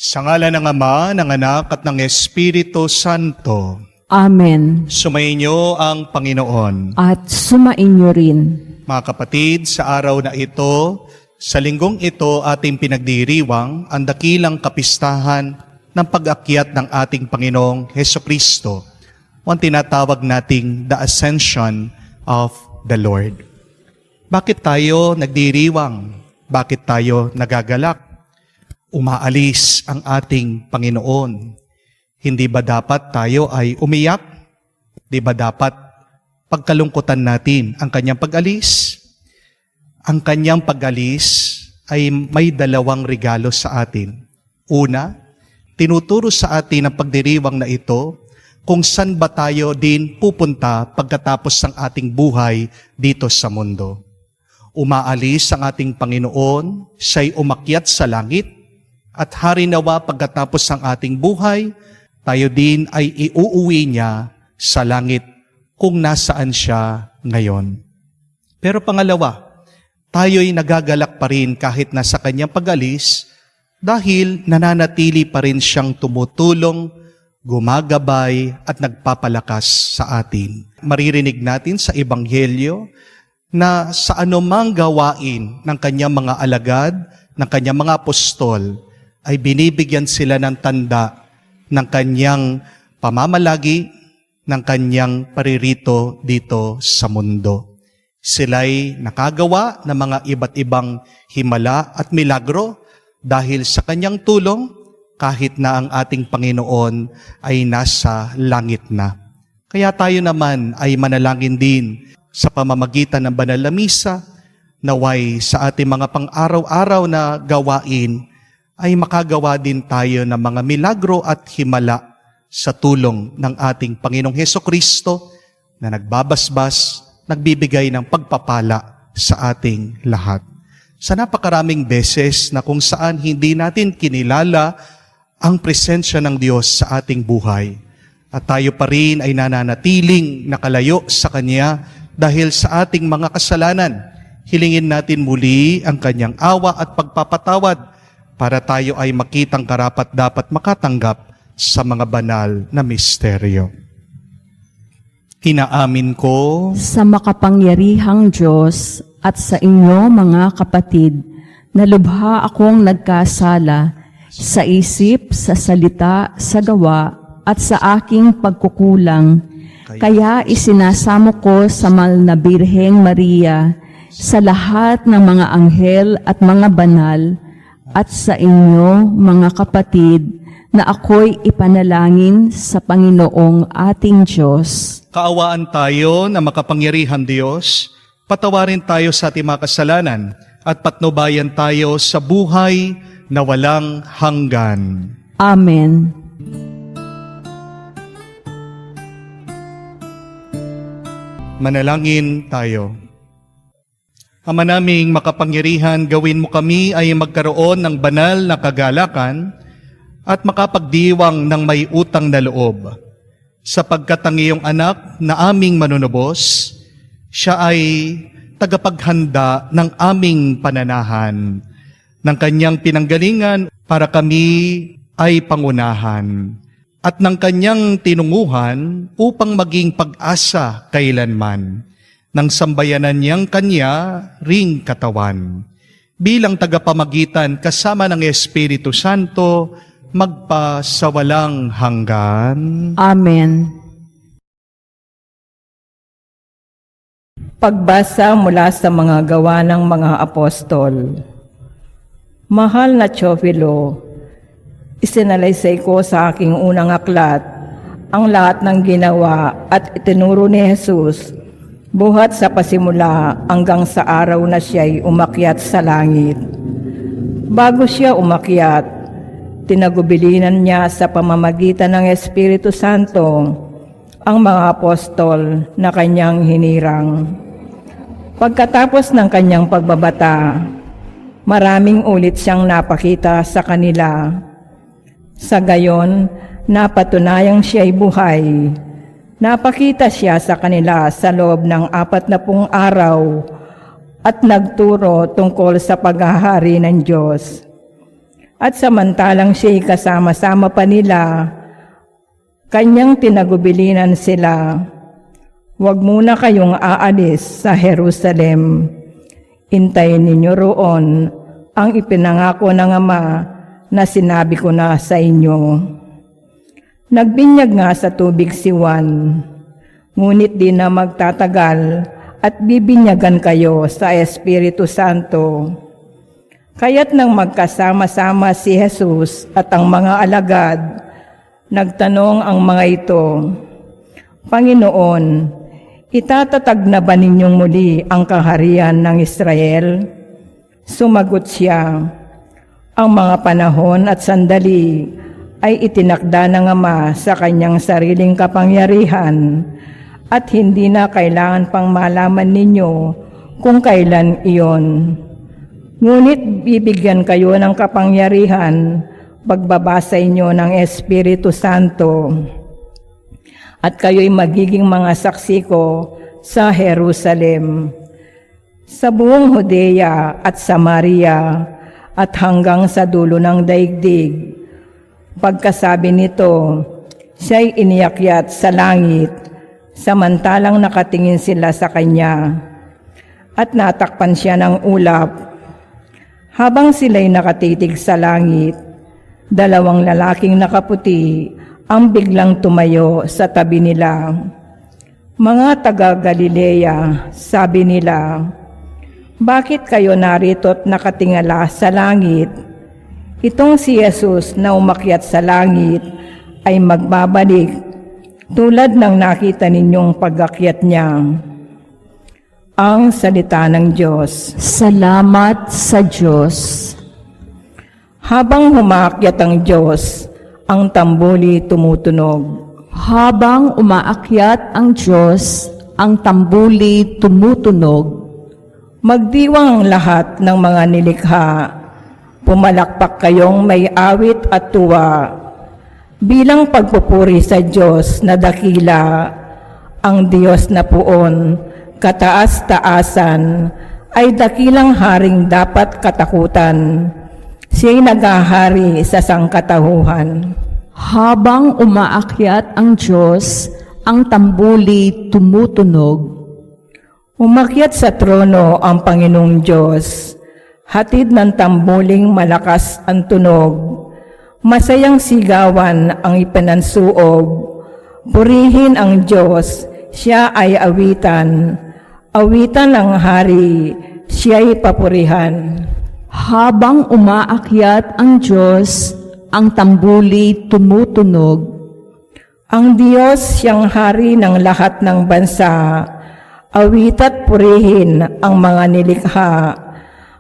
Sa ngalan ng Ama, ng Anak, at ng Espiritu Santo. Amen. Sumainyo ang Panginoon. At sumainyo rin. Mga kapatid, sa araw na ito, sa linggong ito ating pinagdiriwang ang dakilang kapistahan ng pag-akyat ng ating Panginoong Hesukristo, o ang tinatawag nating the Ascension of the Lord. Bakit tayo nagdiriwang? Bakit tayo nagagalak? Umaalis ang ating Panginoon. Hindi ba dapat tayo ay umiyak? Di ba dapat pagkalungkutan natin ang kanyang pag-alis? Ang kanyang pag-alis ay may dalawang regalo sa atin. Una, tinuturo sa atin ang pagdiriwang na ito kung saan ba tayo din pupunta pagkatapos ng ating buhay dito sa mundo. Umaalis ang ating Panginoon, siya'y umakyat sa langit, at harinawa pagkatapos ng ating buhay, tayo din ay iuuwi niya sa langit kung nasaan siya ngayon. Pero pangalawa, tayo'y nagagalak pa rin kahit nasa kanyang pag-alis dahil nananatili pa rin siyang tumutulong, gumagabay at nagpapalakas sa atin. Maririnig natin sa Ebanghelyo na sa anumang gawain ng kanyang mga alagad, ng kanyang mga apostol, ay binibigyan sila ng tanda ng kanyang pamamalagi, ng kanyang paririto dito sa mundo. Sila'y nakagawa ng mga iba't ibang himala at milagro dahil sa kanyang tulong kahit na ang ating Panginoon ay nasa langit na. Kaya tayo naman ay manalangin din sa pamamagitan ng banal na misa, naway sa ating mga pang-araw-araw na gawain ay makagawa din tayo ng mga milagro at himala sa tulong ng ating Panginoong Hesukristo na nagbabasbas, nagbibigay ng pagpapala sa ating lahat. Sa napakaraming beses na kung saan hindi natin kinilala ang presensya ng Diyos sa ating buhay at tayo pa rin ay nananatiling nakalayo sa Kanya dahil sa ating mga kasalanan, hilingin natin muli ang Kanyang awa at pagpapatawad para tayo ay makitang karapat-dapat makatanggap sa mga banal na misteryo. Inaamin ko Sa makapangyarihang Diyos at sa inyo mga kapatid, na lubha akong nagkasala sa isip, sa salita, sa gawa, at sa aking pagkukulang. Kaya isinasamo ko sa mahal na Birheng Maria, sa lahat ng mga anghel at mga banal, at sa inyo, mga kapatid, na ako'y ipanalangin sa Panginoong ating Diyos. kaawaan tayo na makapangyarihan Diyos, patawarin tayo sa ating mga kasalanan, at patnubayan tayo sa buhay na walang hanggan. Amen. Manalangin tayo. Ama naming makapangyarihan, gawin mo kami ay magkaroon ng banal na kagalakan at makapagdiwang ng may utang na loob. Sapagkat ang iyong anak na aming manunubos, siya ay tagapaghanda ng aming pananahan, ng kanyang pinanggalingan para kami ay pangunahan, at ng kanyang tinunguhan upang maging pag-asa kailanman, ng sambayanan niyang kanya ring katawan. Bilang tagapamagitan kasama ng Espiritu Santo, magpasawalang hanggan. Amen. Pagbasa mula sa mga gawa ng mga apostol. Mahal na Teofilo, isinalaysay ko sa aking unang aklat ang lahat ng ginawa at itinuro ni Jesus buhat sa pasimula hanggang sa araw na siya'y umakyat sa langit. Bago siya umakyat, tinagubilinan niya sa pamamagitan ng Espiritu Santo ang mga apostol na kanyang hinirang. Pagkatapos ng kanyang pagbabata, maraming ulit siyang napakita sa kanila. Sa gayon, napatunayang siya'y buhay. Napakita siya sa kanila sa loob ng 40 araw at nagturo tungkol sa paghahari ng Diyos. At samantalang siya'y kasama-sama pa nila, kanyang tinagubilinan sila, "Huwag muna kayong aalis sa Jerusalem. Intayin ninyo roon ang ipinangako ng Ama na sinabi ko na sa inyo." Nagbinyag nga sa tubig si Juan, ngunit di na magtatagal at bibinyagan kayo sa Espiritu Santo. Kaya't nang magkasama-sama si Jesus at ang mga alagad, nagtanong ang mga ito, "Panginoon, itatatag na ba ninyong muli ang kaharian ng Israel?" Sumagot siya, "Ang mga panahon at sandali ay itinakda ng Ama sa kanyang sariling kapangyarihan at hindi na kailangan pang malaman ninyo kung kailan iyon. Ngunit bibigyan kayo ng kapangyarihan pagbabasa inyo ng Espiritu Santo at kayo'y magiging mga saksi ko sa Jerusalem, sa buong Judea at Samaria at hanggang sa dulo ng daigdig." Pagkasabi nito, siya'y iniakyat sa langit, samantalang nakatingin sila sa kanya, at natakpan siya ng ulap. Habang sila'y nakatitig sa langit, dalawang lalaking nakaputi ang biglang tumayo sa tabi nila. "Mga taga-Galilea," sabi nila, "bakit kayo narito't nakatingala sa langit? Itong si Jesus na umakyat sa langit ay magbabalik tulad ng nakita ninyong pag-akyat niya." Ang salita ng Diyos. Salamat sa Diyos. Habang humaakyat ang Diyos, ang tambuli tumutunog. Habang umaakyat ang Diyos, ang tambuli tumutunog. Magdiwang ang lahat ng mga nilikha. Pumalakpak kayong may awit at tuwa. Bilang pagpupuri sa Diyos na dakila, ang Diyos na puon, kataas-taasan, ay dakilang haring dapat katakutan. Siya'y naghahari sa sangkatauhan. Habang umaakyat ang Diyos, ang tambuli tumutunog. Umakyat sa trono ang Panginoong Diyos. Hatid ng tambuling malakas ang tunog. Masayang sigawan ang ipinansuog. Purihin ang Diyos, siya ay awitan. Awitan ang hari, siya'y papurihan. Habang umaakyat ang Diyos, ang tambuli tumutunog. Ang Diyos siyang hari ng lahat ng bansa. Awita't purihin ang mga nilikha.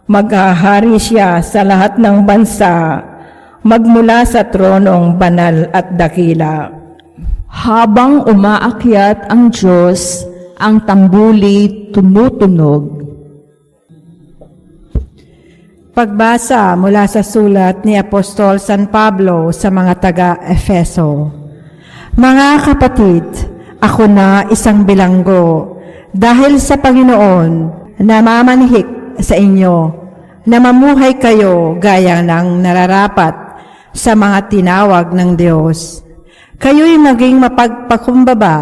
Maghahari siya sa lahat ng bansa, magmula sa tronong banal at dakila. Habang umaakyat ang Diyos, ang tambuli tumutunog. Pagbasa mula sa sulat ni Apostol San Pablo sa mga taga-Efeso. Mga kapatid, ako na isang bilanggo dahil sa Panginoon na mamanhik sa inyo na mamuhay kayo gaya ng nararapat sa mga tinawag ng Diyos. Kayo'y maging mapagpakumbaba,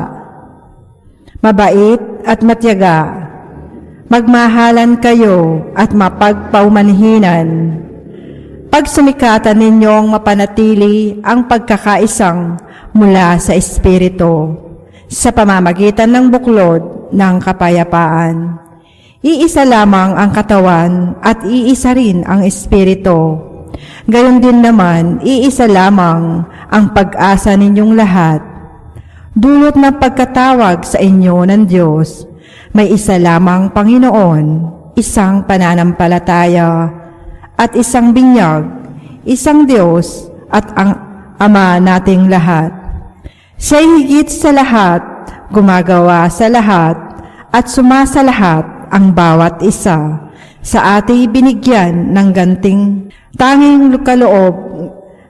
mabait at matyaga. Magmahalan kayo at mapagpaumanhinan. Pagsumikatan ninyong mapanatili ang pagkakaisang mula sa Espiritu sa pamamagitan ng buklod ng kapayapaan. Iisa lamang ang katawan at iisa rin ang Espiritu. Gayon din naman, iisa lamang ang pag-asa ninyong lahat. Dulot ng pagkatawag sa inyo ng Diyos, may isa lamang Panginoon, isang pananampalataya, at isang binyag, isang Diyos at ang Ama nating lahat. Siya'y higit sa lahat, gumagawa sa lahat, at sumasa lahat ang bawat isa. Sa ating binigyan ng ganting tanging kaloob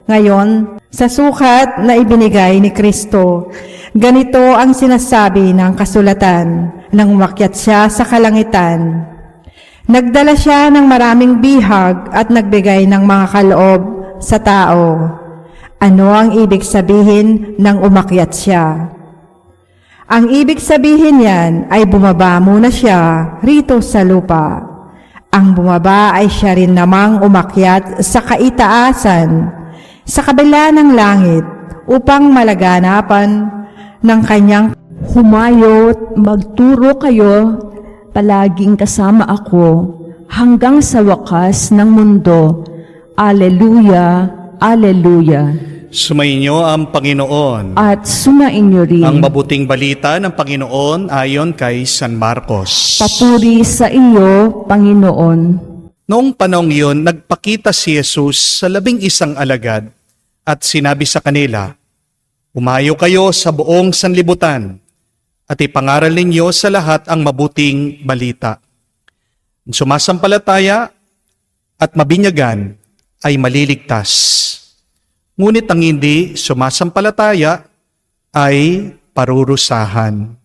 ngayon sa sukat na ibinigay ni Kristo. Ganito ang sinasabi ng kasulatan nang umakyat siya sa kalangitan. Nagdala siya ng maraming bihag at nagbigay ng mga kaloob sa tao. Ano ang ibig sabihin ng umakyat siya? Ang ibig sabihin yan ay bumaba muna siya rito sa lupa. Ang bumaba ay siya rin namang umakyat sa kaitaasan, sa kabila ng langit, upang malaganapan ng kanyang Humayo't magturo kayo, palaging kasama ako, hanggang sa wakas ng mundo. Alleluia, Alleluia. Sumainyo ang Panginoon. At sumainyo rin. Ang mabuting balita ng Panginoon ayon kay San Marcos. Papuri sa iyo, Panginoon. Noong panahong yun, nagpakita si Jesus sa 11 alagad at sinabi sa kanila, "Umayo kayo sa buong sanlibutan at ipangaral ninyo sa lahat ang mabuting balita. Ang sumasampalataya at mabinyagan ay maliligtas. Ngunit ang hindi sumasampalataya ay parurusahan.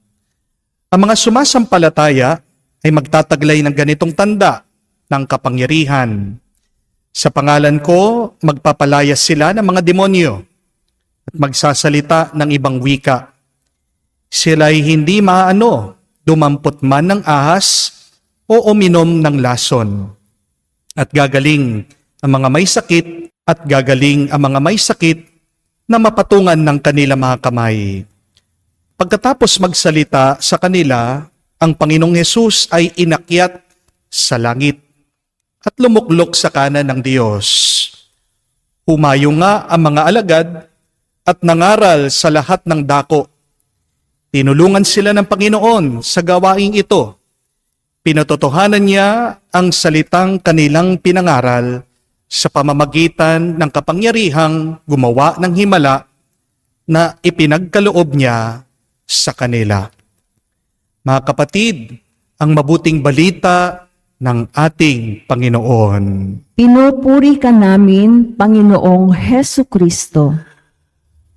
Ang mga sumasampalataya ay magtataglay ng ganitong tanda ng kapangyarihan. Sa pangalan ko, magpapalayas sila ng mga demonyo at magsasalita ng ibang wika. Sila'y hindi maaano, dumampot man ng ahas o uminom ng lason. At gagaling ang mga may sakit at gagaling ang mga may sakit na mapatungan ng kanila mga kamay." Pagkatapos magsalita sa kanila, ang Panginoong Hesus ay inakyat sa langit at lumuklok sa kanan ng Diyos. Humayo nga ang mga alagad at nangaral sa lahat ng dako. Tinulungan sila ng Panginoon sa gawaing ito. Pinatotohanan niya ang salitang kanilang pinangaral sa pamamagitan ng kapangyarihang gumawa ng himala na ipinagkaloob niya sa kanila. Mga kapatid, ang mabuting balita ng ating Panginoon. Pinupuri ka namin, Panginoong Hesu Kristo.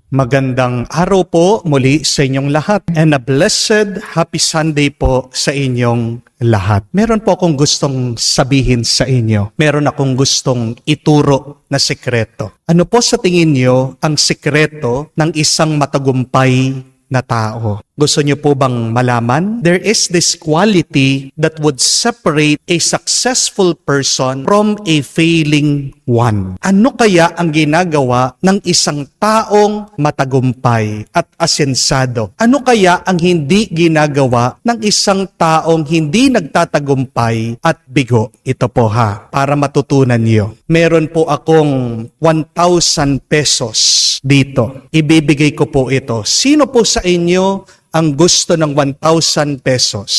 Magandang araw po muli sa inyong lahat and a blessed happy Sunday po sa inyong lahat. Meron po akong gustong sabihin sa inyo. Meron akong gustong ituro na sekreto. Ano po sa tingin niyo ang sekreto ng isang matagumpay na tao? Gusto niyo po bang malaman? There is this quality that would separate a successful person from a failing one. Ano kaya ang ginagawa ng isang taong matagumpay at asensado? Ano kaya ang hindi ginagawa ng isang taong hindi nagtatagumpay at bigo? Ito po ha, para matutunan niyo. Meron po akong 1,000 pesos dito. Ibibigay ko po ito. Sino po sa inyo ang gusto ng 1,000 pesos?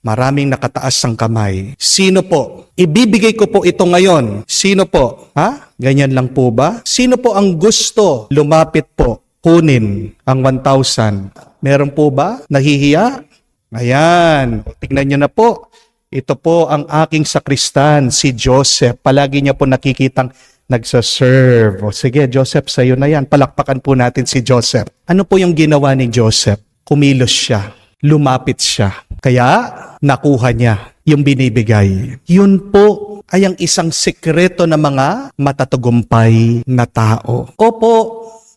Maraming nakataas ang kamay. Sino po? Ibibigay ko po ito ngayon. Sino po? Ha? Ganyan lang po ba? Sino po ang gusto lumapit po, kunin ang 1,000? Meron po ba? Nahihiya? Ayan. Tignan nyo na po. Ito po ang aking sakristan, si Joseph. Palagi niya po nakikitang nagsaserve. O sige, Joseph, sa'yo na yan. Palakpakan po natin si Joseph. Ano po yung ginawa ni Joseph? Kumilos siya. Lumapit siya. Kaya, nakuha niya yung binibigay. Yun po ay ang isang sekreto ng mga matatagumpay na tao. Opo,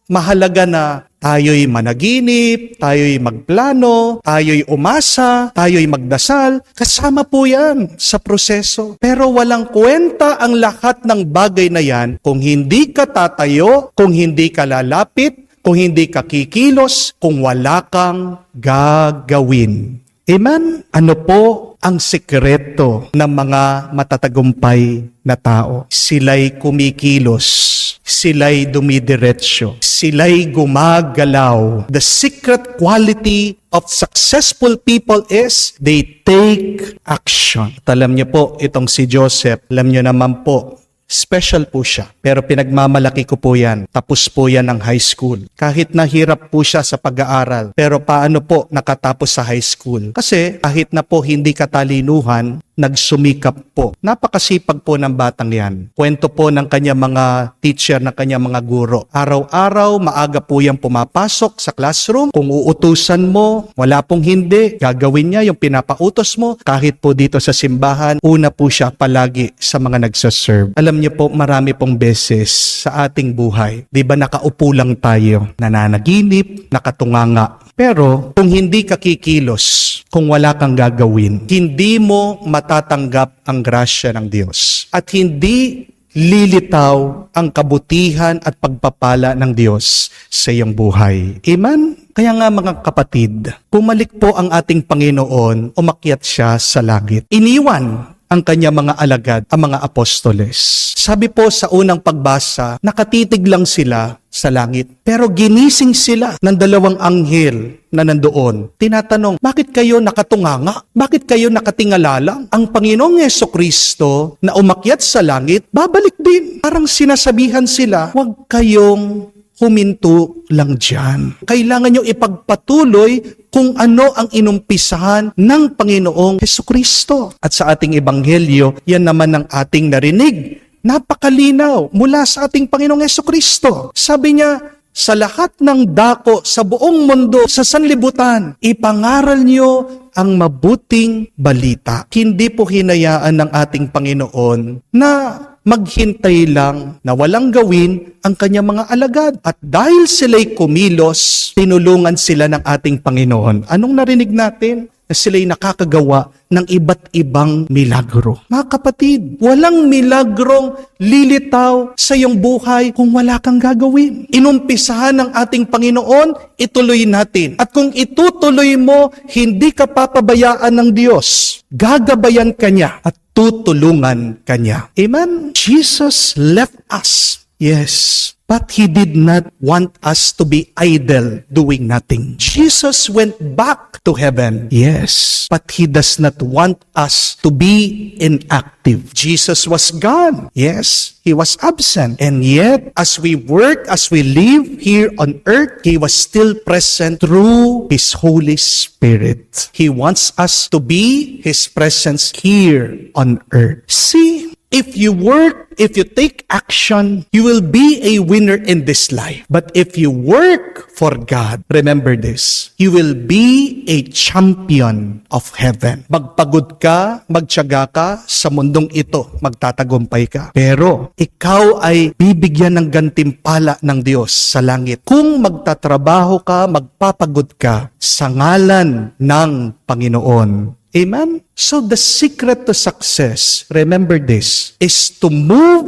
mahalaga na tayo'y managinip, tayo'y magplano, tayo'y umasa, tayo'y magdasal. Kasama po yan sa proseso. Pero walang kwenta ang lahat ng bagay na yan kung hindi ka tatayo, kung hindi ka lalapit, kung hindi ka kikilos, kung wala kang gagawin. Amen? Ano po ang sekreto ng mga matatagumpay na tao? Sila'y kumikilos. Sila'y dumidiretso. Sila'y gumagalaw. The secret quality of successful people is they take action. At alam niyo po, itong si Joseph, alam niyo naman po, special po siya. Pero pinagmamalaki ko po yan. Tapos po yan ng high school. Kahit nahirap po siya sa pag-aaral. Pero paano po nakatapos sa high school? Kasi kahit na po hindi katalinuhan, nagsumikap po. Napakasipag po ng batang yan. Kwento po ng kanya mga teacher, ng kanya mga guro. Araw-araw, maaga po yan pumapasok sa classroom. Kung uutusan mo, wala pong hindi. Gagawin niya yung pinapautos mo. Kahit po dito sa simbahan, una po siya palagi sa mga nagsaserve. Alam niyo po, marami pong beses sa ating buhay. Di ba nakaupo lang tayo, nananaginip, nakatunganga. Pero kung hindi ka kikilos, kung wala kang gagawin, hindi mo matatanggap ang grasya ng Diyos. At hindi lilitaw ang kabutihan at pagpapala ng Diyos sa iyong buhay. Amen? Kaya nga mga kapatid, pumalik po ang ating Panginoon, umakyat siya sa langit. Iniwan ang kanya mga alagad, ang mga apostoles. Sabi po sa unang pagbasa, nakatitig lang sila sa langit. Pero ginising sila ng dalawang anghel na nandoon. Tinatanong, bakit kayo nakatunganga? Bakit kayo nakatingala lang? Ang Panginoong Jesucristo na umakyat sa langit, babalik din. Parang sinasabihan sila, huwag kayong huminto lang dyan. Kailangan nyo ipagpatuloy kung ano ang inumpisahan ng Panginoong Jesucristo. At sa ating ebanghelyo, yan naman ang ating narinig. Napakalinaw mula sa ating Panginoong Jesucristo. Sabi niya, sa lahat ng dako sa buong mundo, sa sanlibutan, ipangaral nyo ang mabuting balita. Hindi po hinayaan ng ating Panginoon na maghintay lang na walang gawin ang kanyang mga alagad. At dahil sila'y kumilos, tinulungan sila ng ating Panginoon. Anong narinig natin? Na sila'y nakakagawa ng iba't ibang milagro. Mga kapatid, walang milagrong lilitaw sa iyong buhay kung wala kang gagawin. Inumpisahan ng ating Panginoon, ituloy natin. At kung itutuloy mo, hindi ka papabayaan ng Diyos. Gagabayan ka niya at tutulungan ka niya. Amen? Jesus left us. Yes. But He did not want us to be idle, doing nothing. Jesus went back to heaven. Yes. But He does not want us to be inactive. Jesus was gone. Yes. He was absent. And yet, as we work, as we live here on earth, He was still present through His Holy Spirit. He wants us to be His presence here on earth. See, if you work, if you take action, you will be a winner in this life. But if you work for God, remember this, you will be a champion of heaven. Magpagod ka, magtiyaga ka sa mundong ito, magtatagumpay ka. Pero ikaw ay bibigyan ng gantimpala ng Diyos sa langit. Kung magtatrabaho ka, magpapagod ka sa ngalan ng Panginoon. Amen? So the secret to success, remember this, is to move,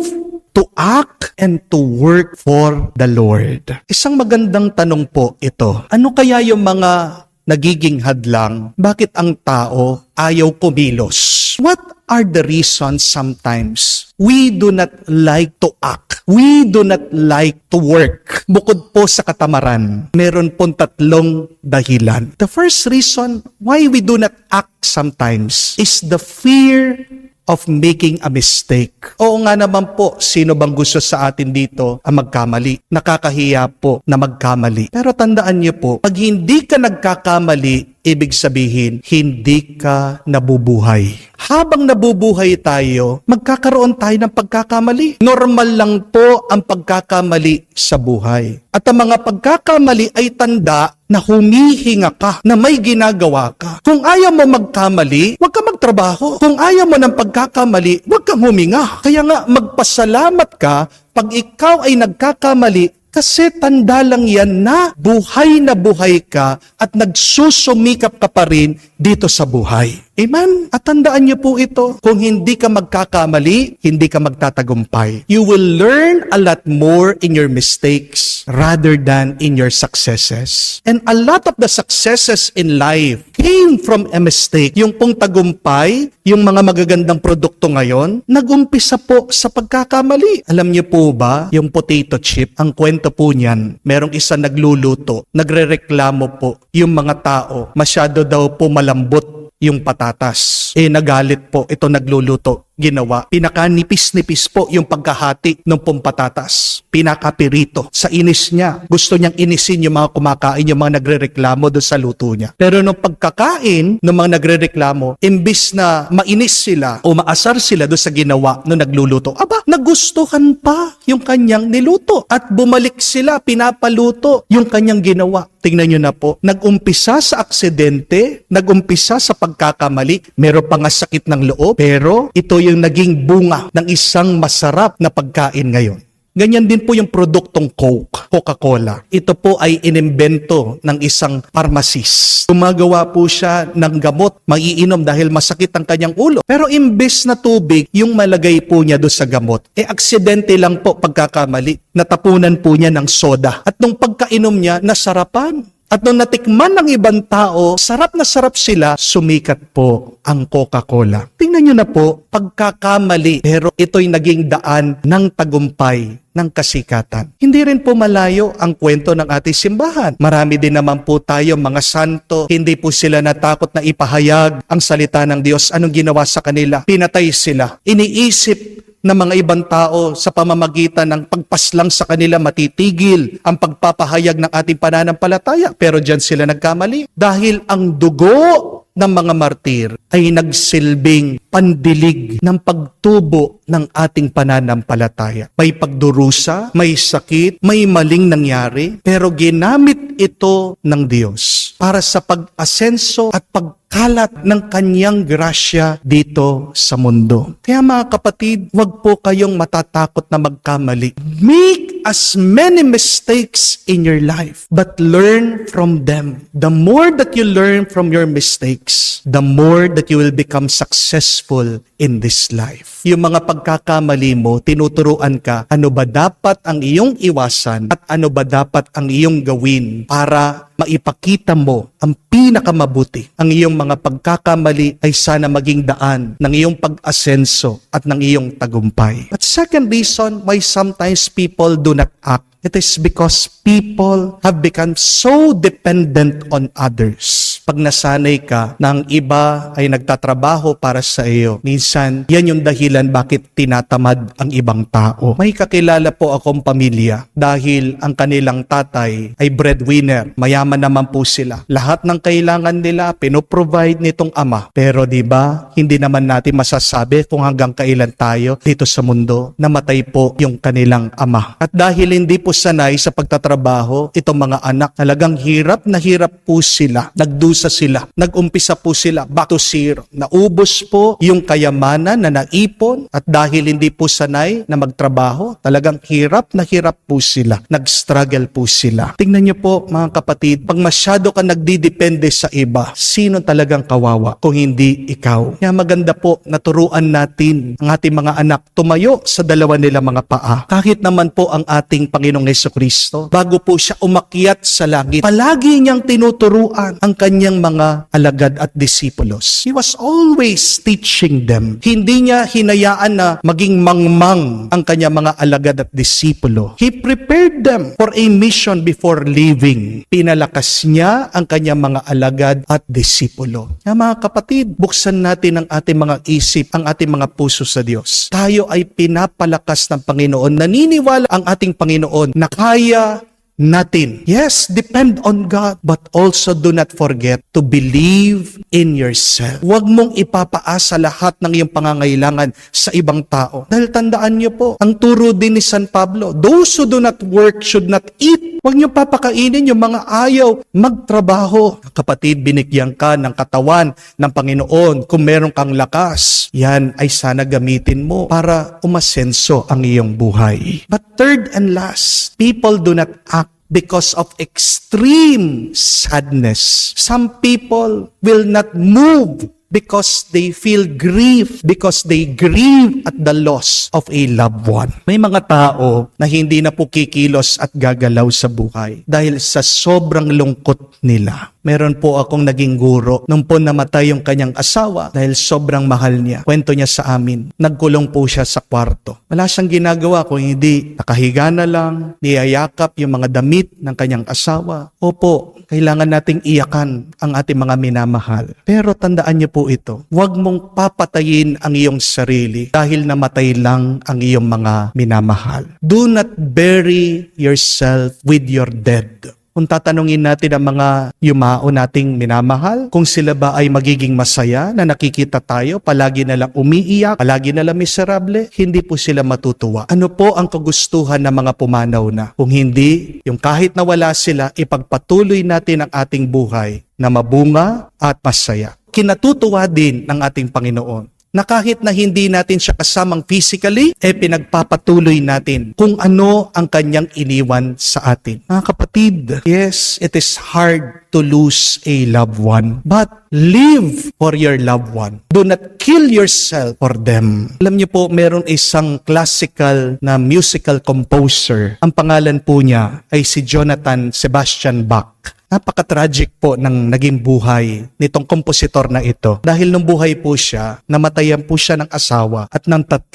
to act, and to work for the Lord. Isang magandang tanong po ito. Ano kaya yung mga nagiging hadlang? Bakit ang tao ayaw kumilos? What are the reasons sometimes we do not like to act? We do not like to work. Bukod po sa katamaran, meron pong tatlong dahilan. The first reason why we do not act sometimes is the fear of making a mistake. Oo nga naman po, sino bang gusto sa atin dito ang magkamali? Nakakahiya po na magkamali. Pero tandaan niyo po, pag hindi ka nagkakamali, ibig sabihin, hindi ka nabubuhay. Habang nabubuhay tayo, magkakaroon tayo ng pagkakamali. Normal lang po ang pagkakamali sa buhay. At ang mga pagkakamali ay tanda na humihinga ka, na may ginagawa ka. Kung ayaw mo magkamali, huwag ka magtrabaho. Kung ayaw mo ng pagkakamali, huwag kang huminga. Kaya nga, magpasalamat ka pag ikaw ay nagkakamali, kasi tanda lang yan na buhay ka at nagsusumikap ka pa rin dito sa buhay. Amen? At tandaan niyo po ito, kung hindi ka magkakamali, hindi ka magtatagumpay. You will learn a lot more in your mistakes rather than in your successes. And a lot of the successes in life came from a mistake. Yung pong tagumpay, yung mga magagandang produkto ngayon, nag-umpisa po sa pagkakamali. Alam niyo po ba, yung potato chip, ang kwento po niyan, merong isa nagluluto, nagrereklamo po yung mga tao, masyado daw po malambot yung patatas. Nagalit po ito nagluluto. ginawa. Pinakanipis-nipis po yung pagkahati ng pumpatatas. Pinakapirito. Sa inis niya, gusto niyang inisin yung mga kumakain, yung mga nagrereklamo doon sa luto niya. Pero nung pagkakain ng mga nagrereklamo, imbis na mainis sila o maasar sila doon sa ginawa nung nagluluto, aba, nagustuhan pa yung kanyang niluto. At bumalik sila, pinapaluto yung kanyang ginawa. Tingnan nyo na po, nag-umpisa sa aksidente, nag-umpisa sa pagkakamali, meron pa nga sakit ng loob, pero ito yung naging bunga ng isang masarap na pagkain ngayon. Ganyan din po yung produktong Coke, Coca-Cola. Ito po ay inimbento ng isang pharmacist. Gumagawa po siya ng gamot, maiinom dahil masakit ang kanyang ulo. Pero imbes na tubig, yung malagay po niya doon sa gamot, aksidente lang po pagkakamali. Natapunan po niya ng soda. At nung pagkainom niya, nasarapan. At nung natikman ng ibang tao, sarap na sarap sila, sumikat po ang Coca-Cola. Tingnan nyo na po, pagkakamali, pero ito'y naging daan ng tagumpay ng kasikatan. Hindi rin po malayo ang kwento ng ating simbahan. Marami din naman po tayo mga santo, hindi po sila natakot na ipahayag ang salita ng Diyos. Anong ginawa sa kanila? Pinatay sila. Iniisip ng mga ibang tao sa pamamagitan ng pagpaslang sa kanila matitigil ang pagpapahayag ng ating pananampalataya. Pero diyan sila nagkamali dahil ang dugo ng mga martir ay nagsilbing pandilig ng pagtubo ng ating pananampalataya. May pagdurusa, may sakit, may maling nangyari, pero ginamit ito ng Diyos para sa pag-asenso at pagkalat ng kanyang grasya dito sa mundo. Kaya mga kapatid, huwag po kayong matatakot na magkamali. Make as many mistakes in your life, but learn from them. The more that you learn from your mistakes, the more that you will become successful in this life. Yung mga pagkakamali mo, tinuturuan ka, ano ba dapat ang iyong iwasan at ano ba dapat ang iyong gawin para maipakita mo ang pinakamabuti. Ang iyong mga pagkakamali ay sana maging daan ng iyong pag-asenso at ng iyong tagumpay. But second reason why sometimes people do not act, it is because people have become so dependent on others. Pag nasanay ka na ang iba ay nagtatrabaho para sa iyo, minsan yan yung dahilan bakit tinatamad ang ibang tao. May kakilala po akong pamilya dahil ang kanilang tatay ay breadwinner. Mayaman naman po sila. Lahat ng kailangan nila pinoprovide nitong ama. Pero di ba, hindi naman natin masasabi kung hanggang kailan tayo dito sa mundo namatay po yung kanilang ama. At dahil hindi po sanay sa pagtatrabaho, itong mga anak talagang hirap na hirap po sila. Nagdusa sila. Nagumpisa po sila back to zero. Naubos po yung kayamanan na naipon at dahil hindi po sanay na magtrabaho, talagang hirap na hirap po sila. Nag-struggle po sila. Tingnan niyo po mga kapatid, pag masyado ka nagdidepende sa iba, sino talagang kawawa kung hindi ikaw? Kaya maganda po naturuan natin ang ating mga anak tumayo sa dalawa nila mga paa. Kahit naman po ang ating Panginoong Hesukristo, bago po siya umakyat sa langit, palagi niyang tinuturuan ang kanyang mga alagad at disipulos. He was always teaching them. Hindi niya hinayaan na maging mangmang ang kanyang mga alagad at disipulo. He prepared them for a mission before leaving. Pinalakas niya ang kanyang mga alagad at disipulo. Kaya mga kapatid, buksan natin ang ating mga isip, ang ating mga puso sa Diyos. Tayo ay pinapalakas ng Panginoon. Naniniwala ang ating Panginoon na kaya natin. Yes, depend on God, but also do not forget to believe in yourself. Huwag mong ipapaasa lahat ng iyong pangangailangan sa ibang tao. Dahil tandaan niyo po, ang turo din ni San Pablo, those who do not work should not eat. Huwag niyo papakainin yung mga ayaw magtrabaho. Kapatid, binigyan ka ng katawan ng Panginoon. Kung meron kang lakas, yan ay sana gamitin mo para umasenso ang iyong buhay. But third and last, people do not act because of extreme sadness. Some people will not move because they feel grief, because they grieve at the loss of a loved one. May mga tao na hindi na po kikilos at gagalaw sa buhay dahil sa sobrang lungkot nila. Meron po akong naging guro. Nung po namatay yung kanyang asawa dahil sobrang mahal niya. Kwento niya sa amin. Nagkulong po siya sa kwarto. Wala siyang ginagawa kung hindi nakahiga na lang, niyayakap yung mga damit ng kanyang asawa. Opo, kailangan nating iyakan ang ating mga minamahal. Pero tandaan niyo po ito. Huwag mong papatayin ang iyong sarili dahil namatay lang ang iyong mga minamahal. Do not bury yourself with your dead. Kung tatanungin natin ang mga yumao nating minamahal, kung sila ba ay magiging masaya na nakikita tayo, palagi na lang umiiyak, palagi na lang miserable, hindi po sila matutuwa. Ano po ang kagustuhan ng mga pumanaw na? Kung hindi, yung kahit na wala sila, ipagpatuloy natin ang ating buhay na mabunga at masaya. Kinatutuwa din ng ating Panginoon na kahit na hindi natin siya kasamang physically, pinagpapatuloy natin kung ano ang kanyang iniwan sa atin. Mga kapatid, yes, it is hard to lose a loved one, but live for your loved one. Do not kill yourself for them. Alam niyo po, meron isang classical na musical composer. Ang pangalan po niya ay si Jonathan Sebastian Bach. Napaka-tragic po ng naging buhay nitong kompositor na ito. Dahil nung buhay po siya, namatayan po siya ng asawa at ng 3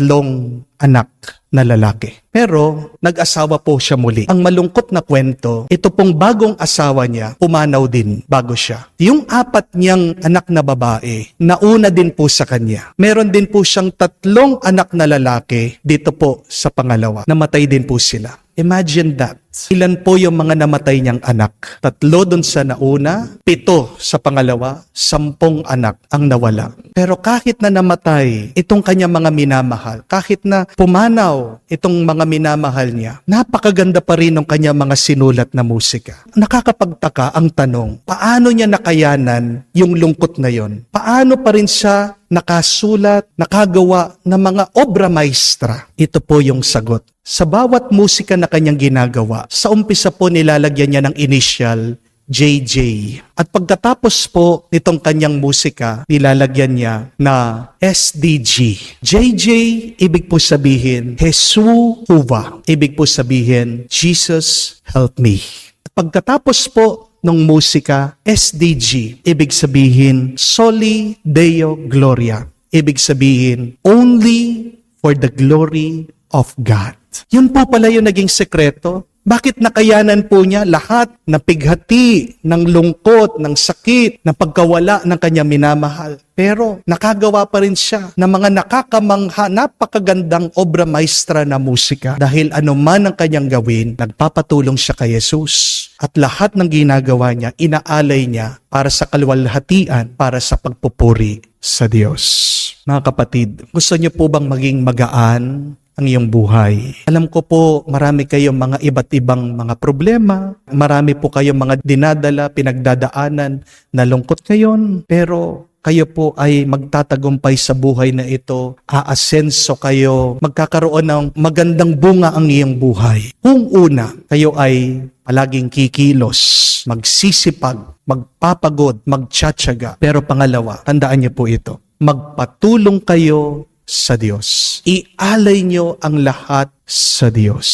anak na lalaki. Pero nag-asawa po siya muli. Ang malungkot na kwento, ito pong bagong asawa niya, pumanaw din bago siya. Yung 4 niyang anak na babae, nauna din po sa kanya. Meron din po siyang 3 anak na lalaki dito po sa pangalawa. Namatay din po sila. Imagine that. Ilan po yung mga namatay niyang anak? 3 doon sa nauna, 7 sa pangalawa, 10 anak ang nawala. Pero kahit na namatay itong kanyang mga minamahal, kahit na pumanaw itong mga minamahal niya, napakaganda pa rin ng kanyang mga sinulat na musika. Nakakapagtaka ang tanong, paano niya nakayanan yung lungkot na yon? Paano pa rin siya nakasulat, nakagawa ng mga obra maestra? Ito po yung sagot. Sa bawat musika na kanyang ginagawa, sa umpisa po nilalagyan niya ng initial JJ. At pagkatapos po nitong kanyang musika, nilalagyan niya na SDG. JJ, ibig po sabihin, Jesu Huwa. Ibig po sabihin, Jesus help me. At pagkatapos po ng musika, SDG, ibig sabihin, Soli Deo Gloria. Ibig sabihin, only for the glory of God. Yun po pala yung naging sekreto. Bakit nakayanan po niya lahat na pighati, ng lungkot, ng sakit, ng pagkawala ng kanyang minamahal? Pero nakagawa pa rin siya ng mga nakakamangha, napakagandang obra maestra na musika. Dahil anuman ang kanyang gawin, nagpapatulong siya kay Jesus. At lahat ng ginagawa niya, inaalay niya para sa kaluwalhatian, para sa pagpupuri sa Diyos. Mga kapatid, gusto niyo po bang maging magaan ang iyong buhay? Alam ko po, marami kayong mga iba't ibang mga problema. Marami po kayong mga dinadala, pinagdadaanan na lungkot ngayon. Pero kayo po ay magtatagumpay sa buhay na ito. Aasenso kayo. Magkakaroon ng magandang bunga ang iyong buhay. Kung una, kayo ay palaging kikilos, magsisipag, magpapagod, magtsatsaga. Pero pangalawa, tandaan niyo po ito. Magpatulong kayo sa Diyos. Ialay nyo ang lahat sa Diyos.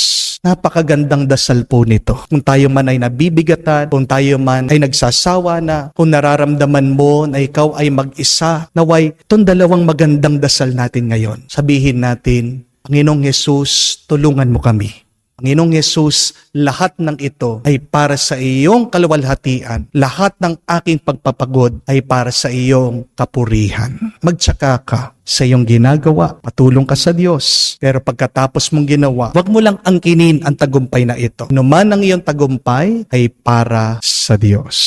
Napakagandang dasal po nito. Kung tayo man ay nabibigatan, kung tayo man ay nagsasawa na, kung nararamdaman mo na ikaw ay mag-isa, naway, itong 2 magandang dasal natin ngayon. Sabihin natin, Panginoong Hesus, tulungan mo kami. Panginoong Hesus, lahat ng ito ay para sa iyong kaluwalhatian. Lahat ng aking pagpapagod ay para sa iyong kapurihan. Magtsaka ka sa iyong ginagawa. Patulong ka sa Diyos. Pero pagkatapos mong ginawa, huwag mo lang angkinin ang tagumpay na ito. Anuman ang iyong tagumpay ay para sa Diyos.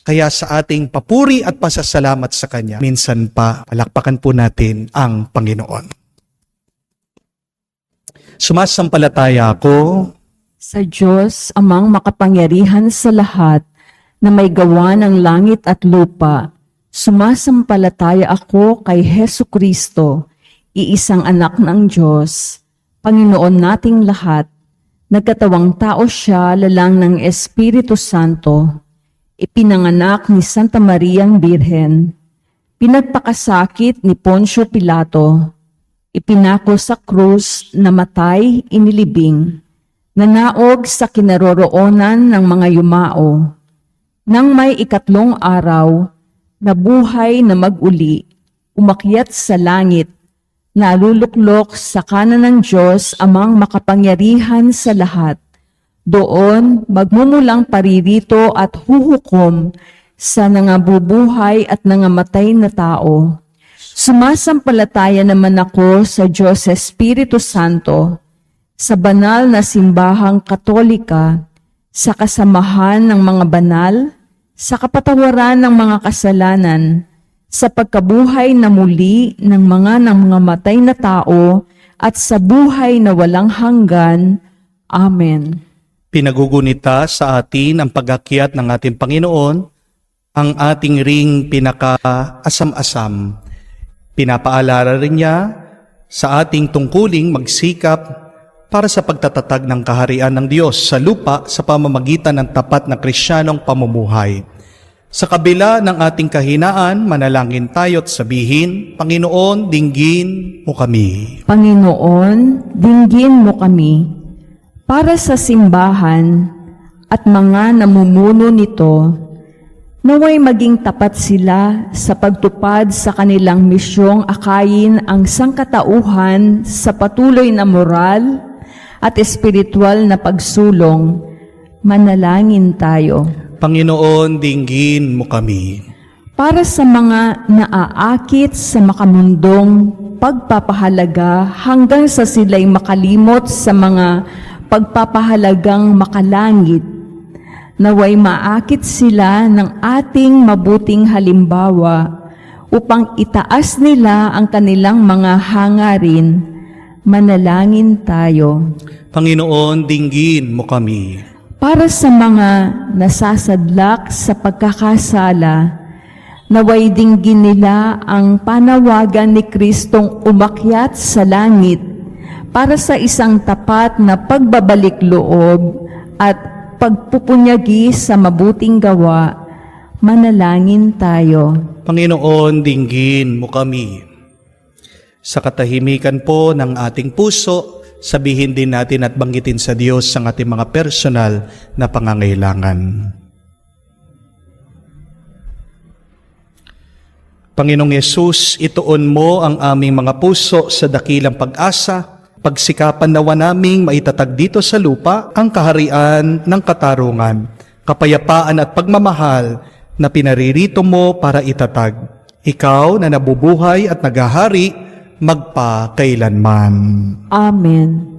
Kaya sa ating papuri at pasasalamat sa Kanya, minsan pa palakpakan po natin ang Panginoon. Sumasampalataya ako Sa Diyos, amang makapangyarihan sa lahat, na may gawa ng langit at lupa, sumasampalataya ako kay Hesu Kristo, iisang anak ng Diyos, Panginoon nating lahat, nagkatawang tao siya lalang ng Espiritu Santo, ipinanganak ni Santa Mariang Birhen, pinagpakasakit ni Poncio Pilato, ipinako sa krus, namatay, inilibing, nanaog sa kinaroroonan ng mga yumao, Nang may ikatlong araw, nabuhay na mag-uli, umakyat sa langit, naluluklok sa kanan ng Diyos amang makapangyarihan sa lahat. Doon magmumulang paririto at huhukom sa nangabubuhay at nangamatay na tao. Sumasampalataya naman ako sa Diyos Espiritu Santo, sa banal na simbahang Katolika, sa kasamahan ng mga banal, sa kapatawaran ng mga kasalanan, sa pagkabuhay na muli ng mga matay na tao, at sa buhay na walang hanggan. Amen. Pinagugunita sa atin ang pag-akyat ng ating Panginoon, ang ating ring pinaka-asam-asam. Pinapaalala rin niya sa ating tungkuling magsikap para sa pagtatatag ng kaharian ng Diyos sa lupa sa pamamagitan ng tapat na Kristiyanong pamumuhay. Sa kabila ng ating kahinaan, manalangin tayo at sabihin, Panginoon, dinggin mo kami. Panginoon, dinggin mo kami. Para sa simbahan at mga namumuno nito, naway maging tapat sila sa pagtupad sa kanilang misyong akayin ang sangkatauhan sa patuloy na moral at espiritual na pagsulong. Manalangin tayo. Panginoon, dinggin mo kami. Para sa mga naaakit sa makamundong pagpapahalaga hanggang sa sila'y makalimot sa mga pagpapahalagang makalangit, naway maakit sila ng ating mabuting halimbawa upang itaas nila ang kanilang mga hangarin. Manalangin tayo. Panginoon, dinggin mo kami. Para sa mga nasasadlak sa pagkakasala, naway dinggin nila ang panawagan ni Kristong umakyat sa langit para sa isang tapat na pagbabalik loob at pagpupunyagi sa mabuting gawa. Manalangin tayo. Panginoon, dinggin mo kami. Sa katahimikan po ng ating puso, sabihin din natin at banggitin sa Diyos ang ating mga personal na pangangailangan. Panginoong Yesus, ituon mo ang aming mga puso sa dakilang pag-asa, pagsikapan nawa naming maitatag dito sa lupa ang kaharian ng katarungan, kapayapaan at pagmamahal na pinaririto mo para itatag. Ikaw na nabubuhay at naghahari magpakailanman. Amen.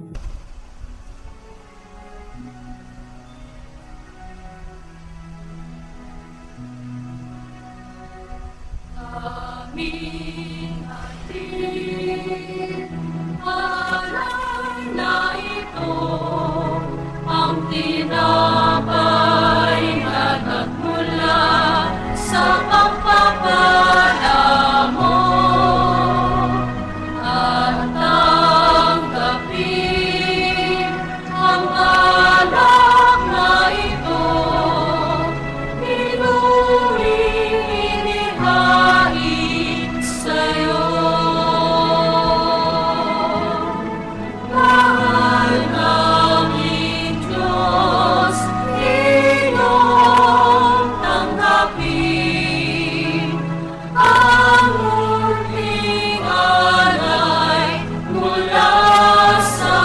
Tinapay na nagmula sa pagpapala mo at tanggapin ang alak na ito, pinuwing inihain sa'yo. Mahal namin Diyos, iyong tanggapin ang munting alay mula sa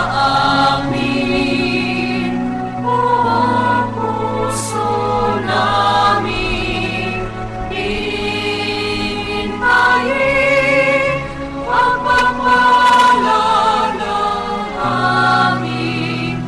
amin. Buong puso namin iintayin pagpapala ng aming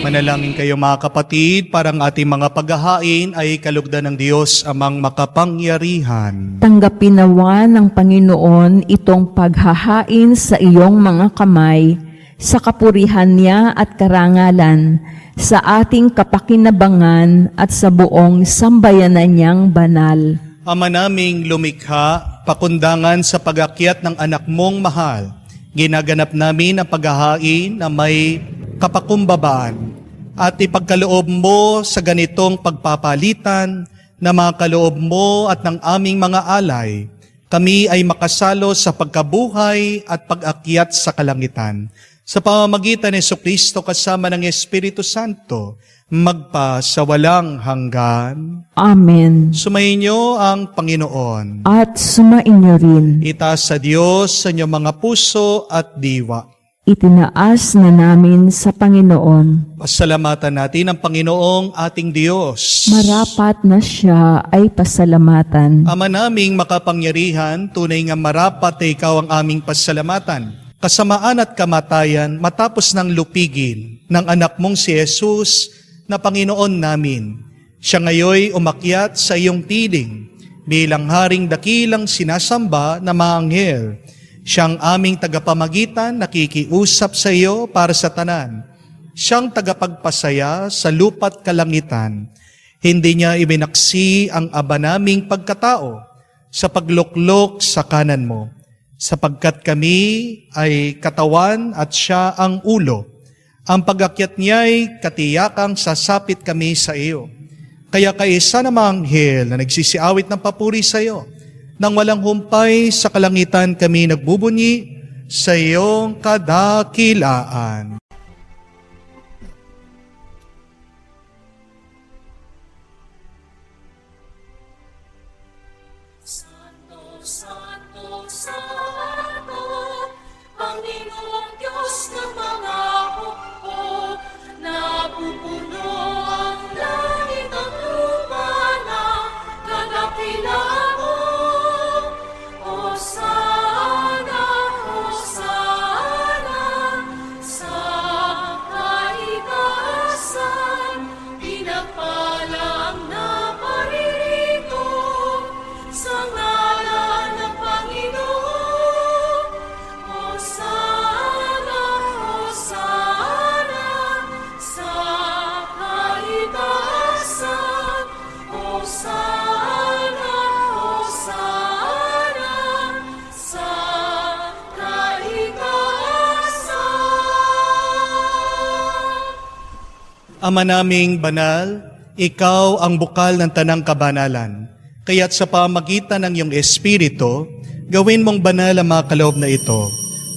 Manalangin kayo mga kapatid, parang ating mga paghahain ay kalugdan ng Diyos amang makapangyarihan. Tanggapin nawa ng Panginoon itong paghahain sa iyong mga kamay, sa kapurihan niya at karangalan, sa ating kapakinabangan at sa buong sambayanan niyang banal. Ama naming lumikha, pakundangan sa pag-akyat ng anak mong mahal, ginaganap namin ang paghahain na may kapakumbabaan at ipagkaloob mo sa ganitong pagpapalitan na mga kaloob mo at ng aming mga alay, kami ay makasalo sa pagkabuhay at pag-akyat sa kalangitan. sa pamamagitan ni Jesucristo kasama ng Espiritu Santo, magpa sa walang hanggan. Amen. Sumainyo ang Panginoon. At sumainyo rin. Itaas sa Diyos sa inyong mga puso at diwa. Itinaas na namin sa Panginoon. Pasalamatan natin ang Panginoong ating Diyos. Marapat na siya ay pasalamatan. Ama naming makapangyarihan, tunay nga marapat ay ikaw ang aming pasalamatan. Kasamaan at kamatayan matapos ng lupigin ng anak mong si Jesus na Panginoon namin. Siya ngayoy umakyat sa iyong piling bilang haring dakilang sinasamba na mga anghel. Siyang aming tagapamagitan, nakikiusap sa iyo para sa tanan. Siyang tagapagpasaya sa lupa't kalangitan. Hindi niya ibinaksi ang aba naming pagkatao sa pagluklok sa kanan mo. Sapagkat kami ay katawan at siya ang ulo. Ang pag-akyat niya'y katiyakang sasapit kami sa iyo. Kaya kaisa na mga anghel na nagsisiawit ng papuri sa iyo, nang walang humpay sa kalangitan kami nagbubunyi sa iyong kadakilaan. Santo, Santo, Santo, Panginoong Diyos ng mga hukbo, napupuno ang langit at lupa ng kadakilaan mo. Hosana, Hosana, sa kaitaasan, pinagpala ang naparirito sa ngalan ng Panginoon. Hosana, Hosana, sa kaitaasan. Hosana, Hosana, sa kaitaasan. Ama naming banal, ikaw ang bukal ng tanang kabanalan. Kaya't sa pamagitan ng iyong Espiritu, gawin mong banal ang mga kaloob na ito,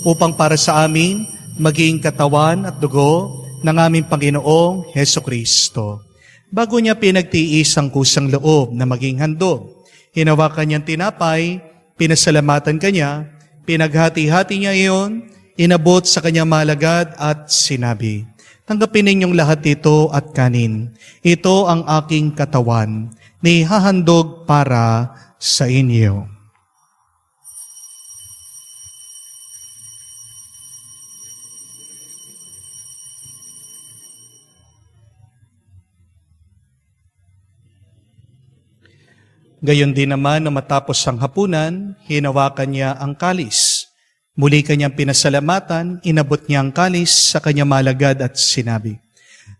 upang para sa amin maging katawan at dugo ng aming Panginoong Heso Kristo. Bago niya pinagtiis ang kusang loob na maging handog, hinawakan niyang tinapay, pinasalamatan kanya, pinaghati-hati niya iyon, inabot sa kanyang malagad at sinabi, "Tanggapin ninyong lahat ito at kanin. Ito ang aking katawan, ni hahandog para sa inyo." Gayon din naman na matapos ang hapunan, hinawakan niya ang kalis. Muli kanyang pinasalamatan, inabot niya ang kalis sa kanyang malagad at sinabi,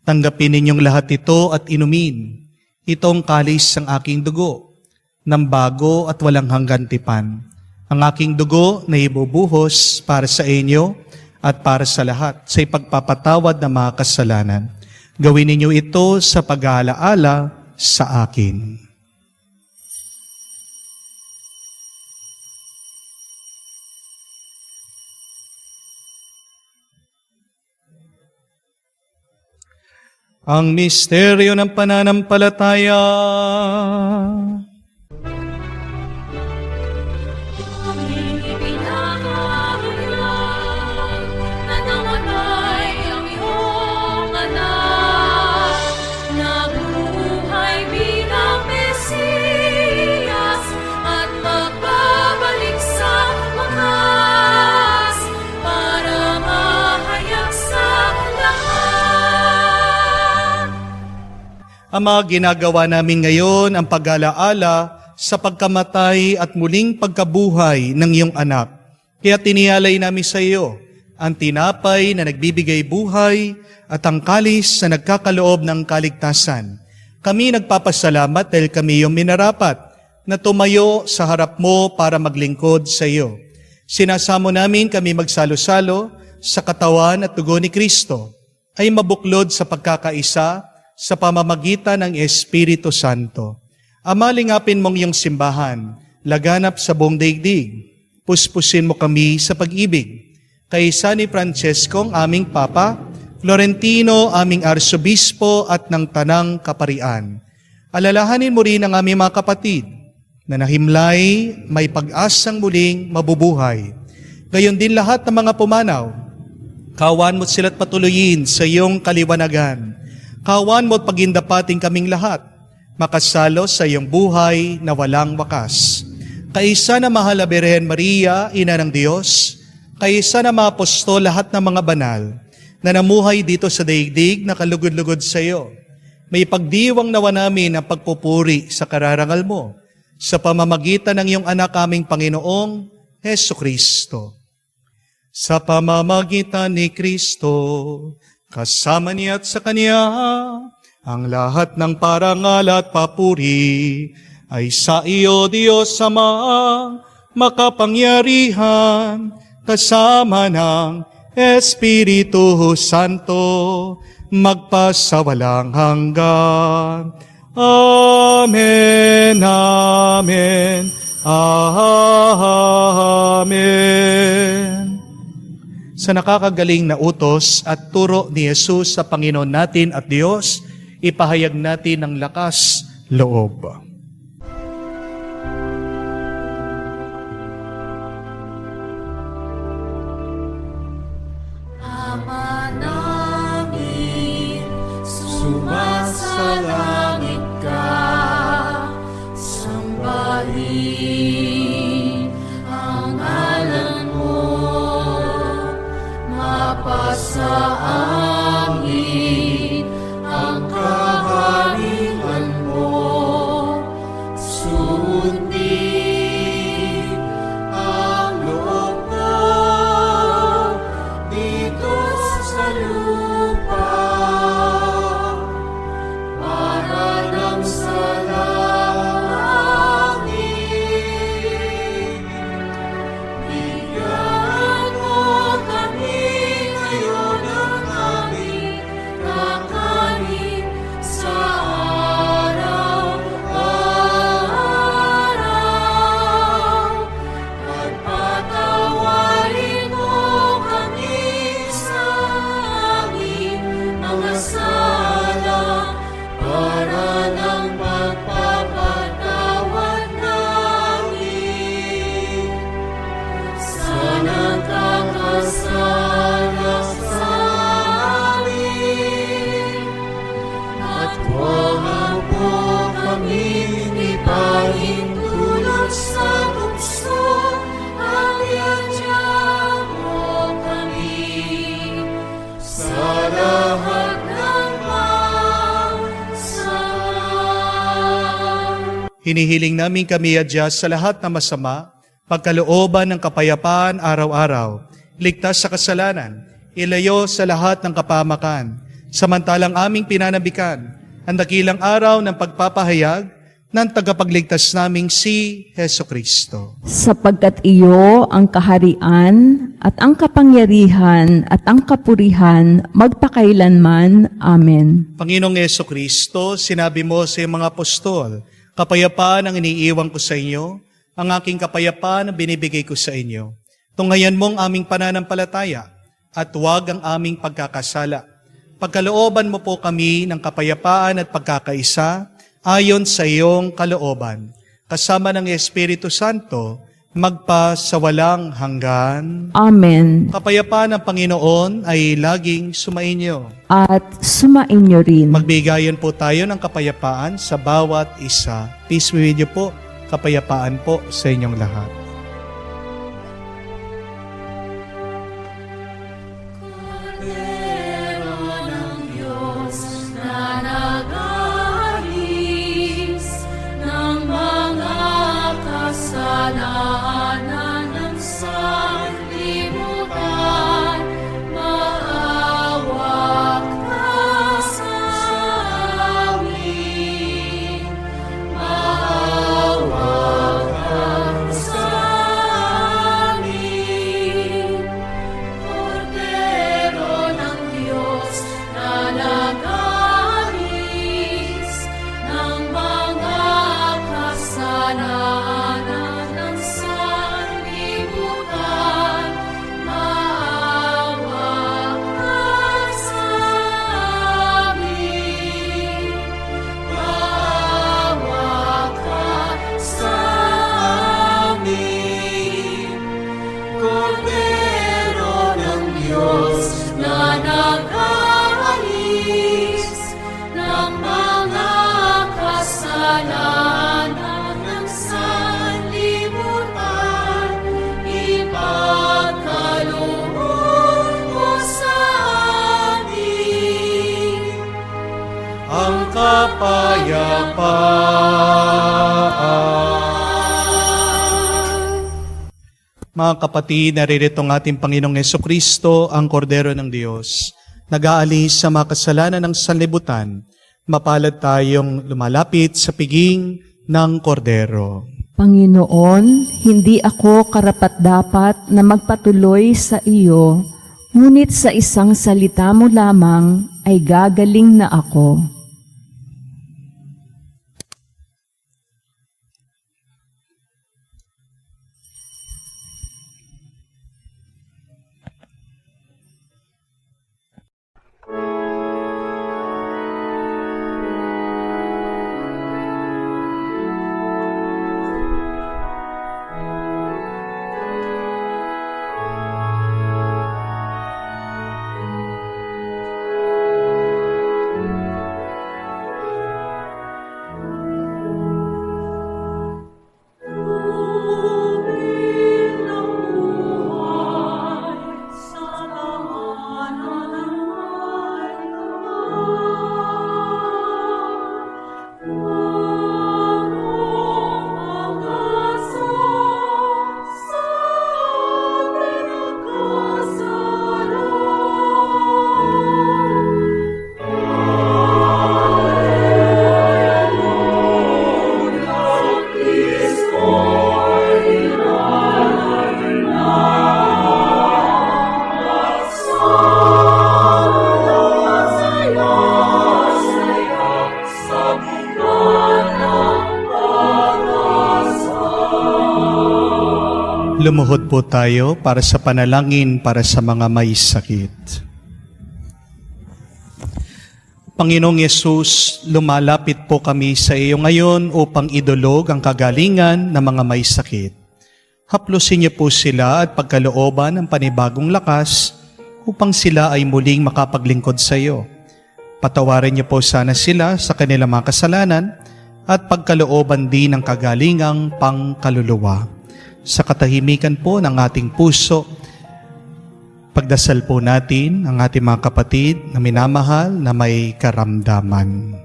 "Tanggapin ninyong lahat ito at inumin. Itong kalis ng aking dugo, ng bago at walang hanggan tipan. Ang aking dugo na ibubuhos para sa inyo at para sa lahat sa ipagpapatawad ng mga kasalanan. Gawin ninyo ito sa pag-aalaala sa akin." Ang misteryo ng pananampalataya. Aming ipinangalan na namatay ang iyong anak, nabuhay bilang Mesiyas at magbabalik sa wakas para mahayag sa lahat. Ama, ginagawa namin ngayon ang pag-alaala sa pagkamatay at muling pagkabuhay ng iyong anak. Kaya tiniyalay namin sa iyo ang tinapay na nagbibigay buhay at ang kalis na nagkakaloob ng kaligtasan. Kami nagpapasalamat dahil kami iyong minarapat na tumayo sa harap mo para maglingkod sa iyo. Sinasamo namin kami magsalo-salo sa katawan at dugo ni Kristo ay mabuklod sa pagkakaisa sa pamamagitan ng Espiritu Santo. Ama, lingapin mong iyong simbahan, laganap sa buong daigdig. Puspusin mo kami sa pag-ibig. kay San Francesco aming Papa, Florentino aming Arsobispo at ng Tanang Kaparian. Alalahanin mo rin ang aming mga kapatid na nahimlay may pag-asang muling mabubuhay. Gayon din lahat ng mga pumanaw, kawan mo't sila't patuloyin sa iyong kaliwanagan. Kawan mo't pagindapating kaming lahat, makasalo sa iyong buhay na walang wakas. Kaisa na mahal na Birhen Maria, Ina ng Diyos, kaisa na mga apostol lahat ng mga banal, na namuhay dito sa daigdig na kalugod-lugod sa iyo. May pagdiwang nawa namin ang pagpupuri sa kararangal mo, sa pamamagitan ng iyong anak aming Panginoong Heso Kristo. Sa pamamagitan ni Kristo, kasama niya at sa Kanya, ang lahat ng parangal at papuri ay sa iyo, Diyos Ama, makapangyarihan, kasama ng Espiritu Santo, magpasawalang hanggan. Amen, amen, amen. Sa nakakagaling na utos at turo ni Jesus sa Panginoon natin at Diyos, ipahayag natin ang lakas loob. Ama namin, sumasalangit ka, sambahin ang ngalan mo, mapasa amin ang kaharian mo, sundin ang loob mo dito sa lupa para nang sa langit. Bigyan mo kami ngayon ng aming kakanin sa araw-araw, at patawarin mo kami sa aming mga sala para ng pagpapatawad namin sa nagkakasala sa amin. At huwag mo kami ipahintulot sa tukso, at iadya mo kami sa lahat ng masama. Hinihiling namin kami adya sa lahat ng masama, pagkalooban ng kapayapaan araw-araw, ligtas sa kasalanan, ilayo sa lahat ng kapamakan, samantalang aming pinanabikan ang dakilang araw ng pagpapahayag ng tagapagligtas naming si Heso Kristo. Sapagkat iyo ang kaharian at ang kapangyarihan at ang kapurihan magpakailanman. Amen. Panginoong Heso Kristo, sinabi mo sa iyong mga apostol, kapayapaan ang iniiwan ko sa inyo, ang aking kapayapaan ang binibigay ko sa inyo. Tunghayan mo ang aming pananampalataya at huwag ang aming pagkakasala. Pagkalooban mo po kami ng kapayapaan at pagkakaisa ayon sa iyong kalooban. Kasama ng Espiritu Santo, magpa sa walang hanggan. Amen. Kapayapaan ng Panginoon ay laging sumainyo. At sumainyo rin. Magbigayan po tayo ng kapayapaan sa bawat isa. Peace be with you po. Kapayapaan po sa inyong lahat. Kordero ng Diyos na nag-aalis ng mga kasalanan ng sanlibutan, maawa ka sa amin, maawa ka sa ang kapayapaan. Mga kapatid, naririto ang ating Panginoong Hesukristo, ang Kordero ng Diyos, nag-aalis sa mga kasalanan ng sanlibutan. Mapalad tayong lumalapit sa piging ng Kordero. Panginoon, hindi ako karapat-dapat na magpatuloy sa iyo, ngunit sa isang salita mo lamang ay gagaling na ako. Lumuhod po tayo para sa panalangin para sa mga may sakit. Panginoong Yesus, lumalapit po kami sa iyo ngayon upang idulog ang kagalingan ng mga may sakit. Haplusin niyo po sila at pagkalooban ng panibagong lakas upang sila ay muling makapaglingkod sa iyo. Patawarin niyo po sana sila sa kanilang mga kasalanan at pagkalooban din ng kagalingang pangkaluluwa. Sa katahimikan po ng ating puso, pagdasal po natin ang ating mga kapatid na minamahal na may karamdaman.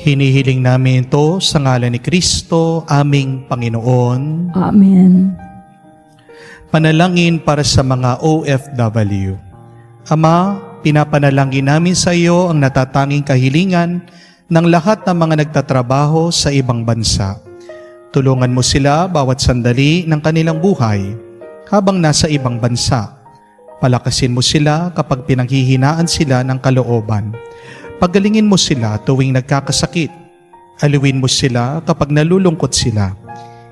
Hinihiling namin ito sa ngalan ni Kristo, aming Panginoon. Amen. Panalangin para sa mga OFW. Ama, pinapanalangin namin sa iyo ang natatanging kahilingan ng lahat ng mga nagtatrabaho sa ibang bansa. Tulungan mo sila bawat sandali ng kanilang buhay habang nasa ibang bansa. Palakasin mo sila kapag pinanghihinaan sila ng kalooban. Pagalingin mo sila tuwing nagkakasakit. Aliwin mo sila kapag nalulungkot sila.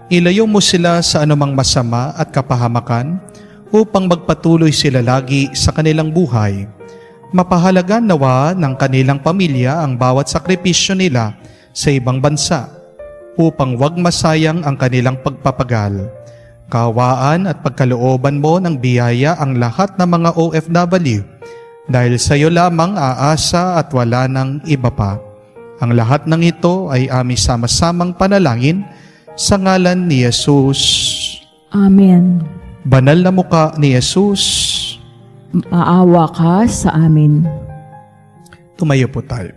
Ilayo mo sila sa anumang masama at kapahamakan upang magpatuloy sila lagi sa kanilang buhay. Mapahalagan nawa ng kanilang pamilya ang bawat sakripisyo nila sa ibang bansa upang wag masayang ang kanilang pagpapagal. Kaawaan at pagkalooban mo ng biyaya ang lahat ng mga OFW dahil sa iyo lamang aasa at wala ng iba pa. Ang lahat ng ito ay aming sama-samang panalangin sa ngalan ni Jesus. Amen. Banal na mukha ni Jesus, Maawa ka sa amin. tumayo po tayo.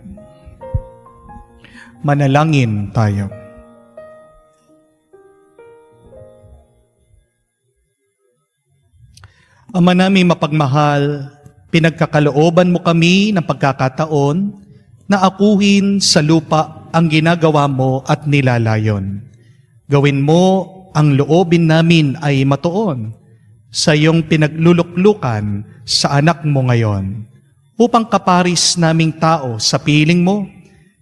Manalangin tayo. Ama naming mapagmahal, pinagkakalooban mo kami ng pagkakataon na akuhin sa lupa ang ginagawa mo at nilalayon. Gawin mo ang loobin namin ay matuon sa iyong pinagluluklukan sa anak mo ngayon, upang kaparis naming tao sa piling mo,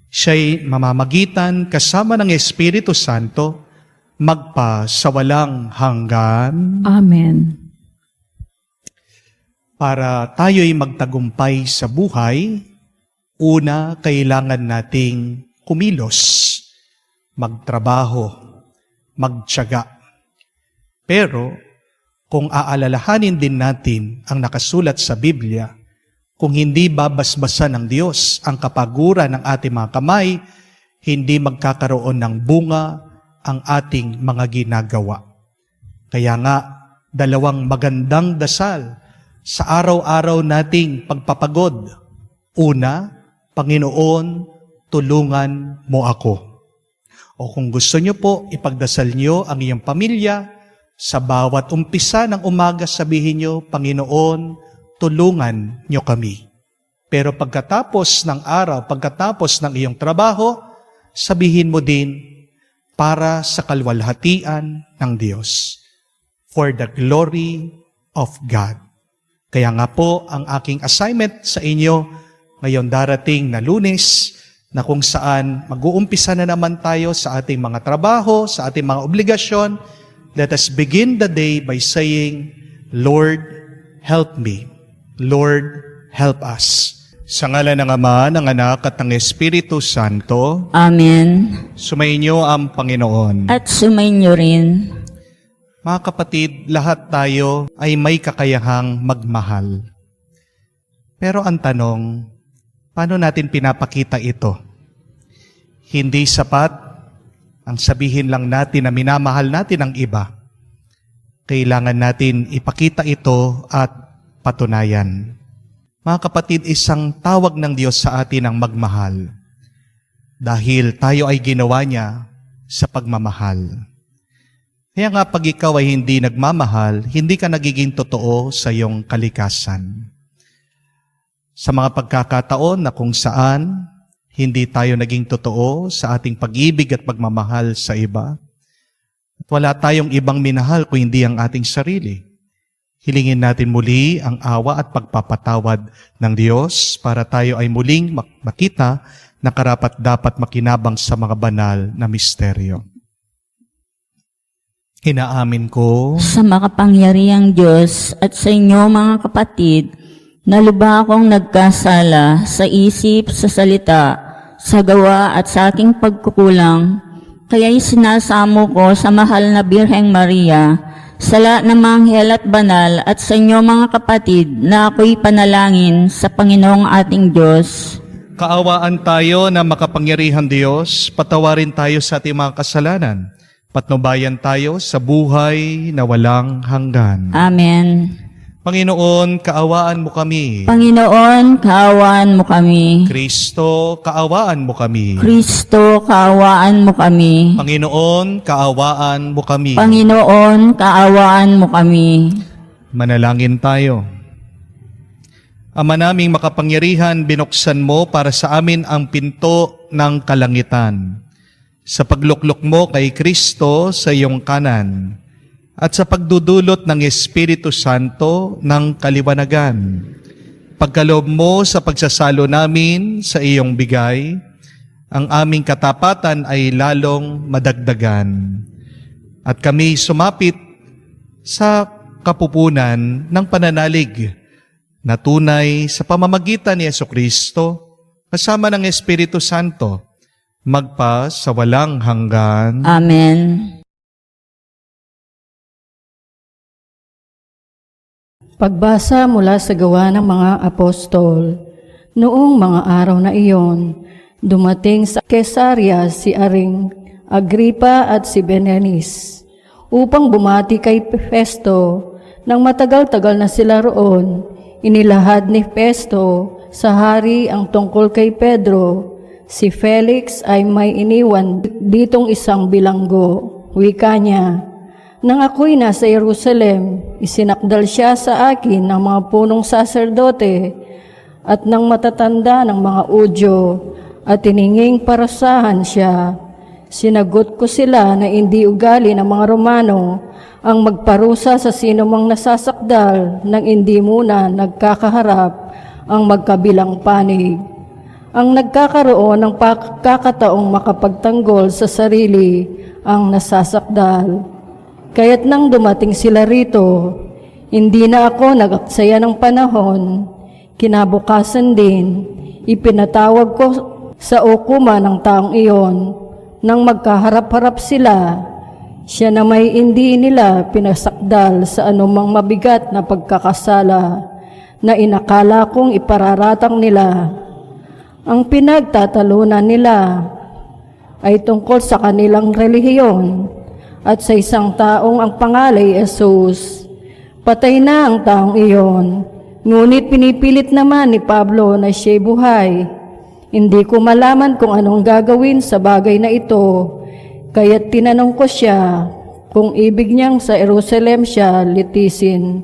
siya'y mamamagitan kasama ng Espiritu Santo, magpa sa walang hanggan. Amen. Para tayo'y magtagumpay sa buhay, una, kailangan nating kumilos, magtrabaho, magtiyaga. Pero, kung aalalahanin din natin ang nakasulat sa Biblia, kung hindi babasbasan ng Diyos ang kapaguran ng ating mga kamay, hindi magkakaroon ng bunga ang ating mga ginagawa. Kaya nga, Dalawang magandang dasal sa araw-araw nating pagpapagod. Una, Panginoon, tulungan mo ako. O kung gusto nyo po, ipagdasal nyo ang iyong pamilya. Sa bawat umpisa ng umaga, sabihin nyo, Panginoon, tulungan nyo kami. Pero pagkatapos ng araw, pagkatapos ng iyong trabaho, sabihin mo din, para sa kalwalhatian ng Diyos. For the glory of God. Kaya nga po, ang aking assignment sa inyo, ngayon darating na Lunes, na kung saan mag-uumpisa na naman tayo sa ating mga trabaho, sa ating mga obligasyon. Let us begin the day by saying, Lord, help me. Lord, help us. Sa ngalan ng Ama, ng Anak, at ng Espiritu Santo, Amen. sumainyo ang Panginoon. At sumainyo rin. Mga kapatid, lahat tayo ay may kakayahang magmahal. Pero ang tanong, paano natin pinapakita ito? Hindi sapat ang sabihin lang natin na minamahal natin ang iba. Kailangan natin ipakita ito at patunayan. Mga kapatid, isang tawag ng Diyos sa atin ang magmahal. Dahil tayo ay ginawa niya sa pagmamahal. Kaya nga pag ikaw ay hindi nagmamahal, hindi ka nagiging totoo sa iyong kalikasan. Sa mga pagkakataon na kung saan hindi tayo naging totoo sa ating pag-ibig at pagmamahal sa iba, at wala tayong ibang minahal kung hindi ang ating sarili, hilingin natin muli ang awa at pagpapatawad ng Diyos para tayo ay muling makita na karapat-dapat makinabang sa mga banal na misteryo. Inaamin ko Sa makapangyarihang Diyos at sa inyo mga kapatid, na lubha akong nagkasala sa isip, sa salita, sa gawa at sa aking pagkukulang, kaya'y sinasamo ko sa mahal na Birheng Maria, sa lahat ng mga anghel at banal at sa inyo mga kapatid na ako'y panalangin sa Panginoong ating Diyos. kaawaan tayo na makapangyarihan Diyos, patawarin tayo sa ating mga kasalanan, patnubayan tayo sa buhay na walang hanggan. Amen. Panginoon, kaawaan mo kami. Panginoon, kaawaan mo kami. Kristo, kaawaan mo kami. Kristo, kaawaan mo kami. Panginoon, kaawaan mo kami. Panginoon, kaawaan mo kami. Manalangin tayo. Ama naming makapangyarihan, binuksan mo para sa amin ang pinto ng kalangitan. Sa pagluklok mo kay Kristo sa iyong kanan, at sa pagdudulot ng Espiritu Santo ng kaliwanagan. Pagkaloob mo sa pagsasalo namin sa iyong bigay, ang aming katapatan ay lalong madagdagan. At kami sumapit sa kapupunan ng pananalig na tunay sa pamamagitan ni Jesucristo kasama ng Espiritu Santo, magpa sa walang hanggan. Amen. Pagbasa mula sa gawa ng mga apostol. Noong mga araw na iyon, dumating sa Caesarea si Aring Agripa at si Berenice upang bumati kay Festo. Nang matagal-tagal na sila roon, inilahad ni Festo sa hari ang tungkol kay Pedro. Si Felix ay may iniwan ditong isang bilanggo. Wika niya, nang ako'y nasa Jerusalem, isinakdal siya sa akin ng mga punong saserdote at ng matatanda ng mga Udyo at tininging parasahan siya. Sinagot ko sila na hindi ugali ng mga Romano ang magparusa sa sinumang nasasakdal nang hindi muna nagkakaharap ang magkabilang panig. Ang nagkakaroon ng pagkakataong makapagtanggol sa sarili ang nasasakdal. Kaya't nang dumating sila rito, hindi na ako nag-aksaya ng panahon. Kinabukasan din, ipinatawag ko sa ukuma ng taong iyon. Nang magkaharap-harap sila, siya na may hindi nila pinasakdal sa anumang mabigat na pagkakasala na inakala kong ipararatang nila. Ang pinagtatalunan nila ay tungkol sa kanilang relihiyon at sa isang taong ang pangalay Jesus. Patay na ang taong iyon, ngunit pinipilit naman ni Pablo na siya'y buhay. Hindi ko malaman kung anong gagawin sa bagay na ito, kaya't tinanong ko siya kung ibig niyang sa Jerusalem siya litisin.